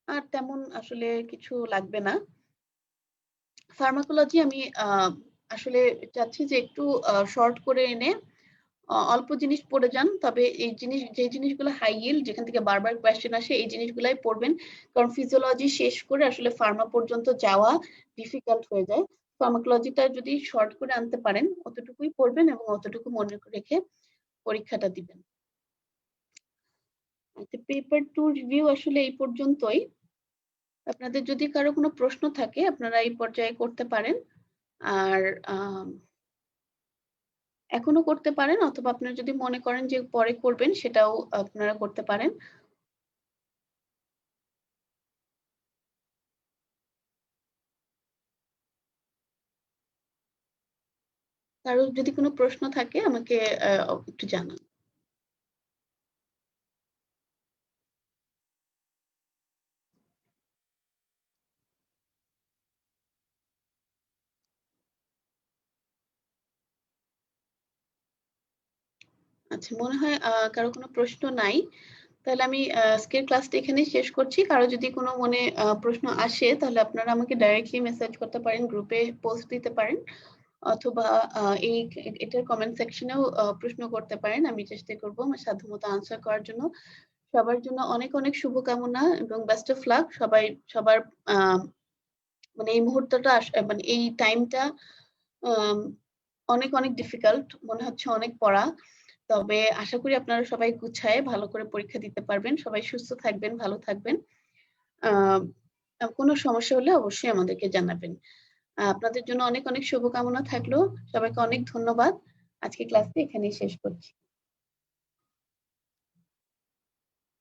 আর তেমন আসলে কিছু লাগবে না। ফার্মাকোলজি আমি আসলে চাচ্ছি যে একটু শর্ট করে এনে অল্প জিনিস পড়ে যান, তবে এই জিনিস যে জিনিসগুলো হাই ইল্ড, যেখান থেকে বারবার কোয়েশ্চেন আসে, এই জিনিসগুলাই পড়বেন। কারণ ফিজিওলজি শেষ করে আসলে ফার্মা পর্যন্ত যাওয়া ডিফিকাল্ট হয়ে যায়। ফার্মাকোলজিটা যদি শর্ট করে আনতে পারেন, অতটুকুই পড়বেন এবং অতটুকু মনে রেখে পরীক্ষাটা দিবেন। পেপার 2 রিভিউ আসলে এই পর্যন্তই। আপনাদের যদি কারো কোনো প্রশ্ন থাকে আপনারা এই পর্যায়ে করতে পারেন, আর এখনো করতে পারেন, অথবা আপনারা যদি মনে করেন যে পরে করবেন সেটাও আপনারা করতে পারেন। কারো যদি কোনো প্রশ্ন থাকে আমাকে একটু জানান। আচ্ছা, মনে হয় কারো কোনো প্রশ্ন নাই। তাহলে আমি আজকের ক্লাসটা এখানেই শেষ করছি। কারো যদি কোনো মনে প্রশ্ন আসে তাহলে আপনারা আমাকে ডাইরেক্টলি মেসেজ করতে পারেন, গ্রুপে পোস্ট দিতে পারেন, অথবা এটার কমেন্ট সেকশনেও প্রশ্ন করতে পারেন। আমি চেষ্টা করব আমার সাধ্যমতো আনসার করার জন্য। সবার জন্য অনেক অনেক শুভকামনা এবং বেস্ট অফ লাক। সবার মানে এই মুহূর্তটা মানে এই টাইমটা অনেক অনেক ডিফিকাল্ট মনে হচ্ছে, অনেক পড়া। তবে আশা করি আপনারা সবাই গুছায় ভালো করে পরীক্ষা দিতে পারবেন। সবাই সুস্থ থাকবেন, ভালো থাকবেন। কোনো সমস্যা হলে অবশ্যই আমাদেরকে জানাবেন। আপনাদের জন্য অনেক অনেক শুভকামনা থাকলো। সবাইকে অনেক ধন্যবাদ। আজকে ক্লাসটি এখানেই শেষ করছি।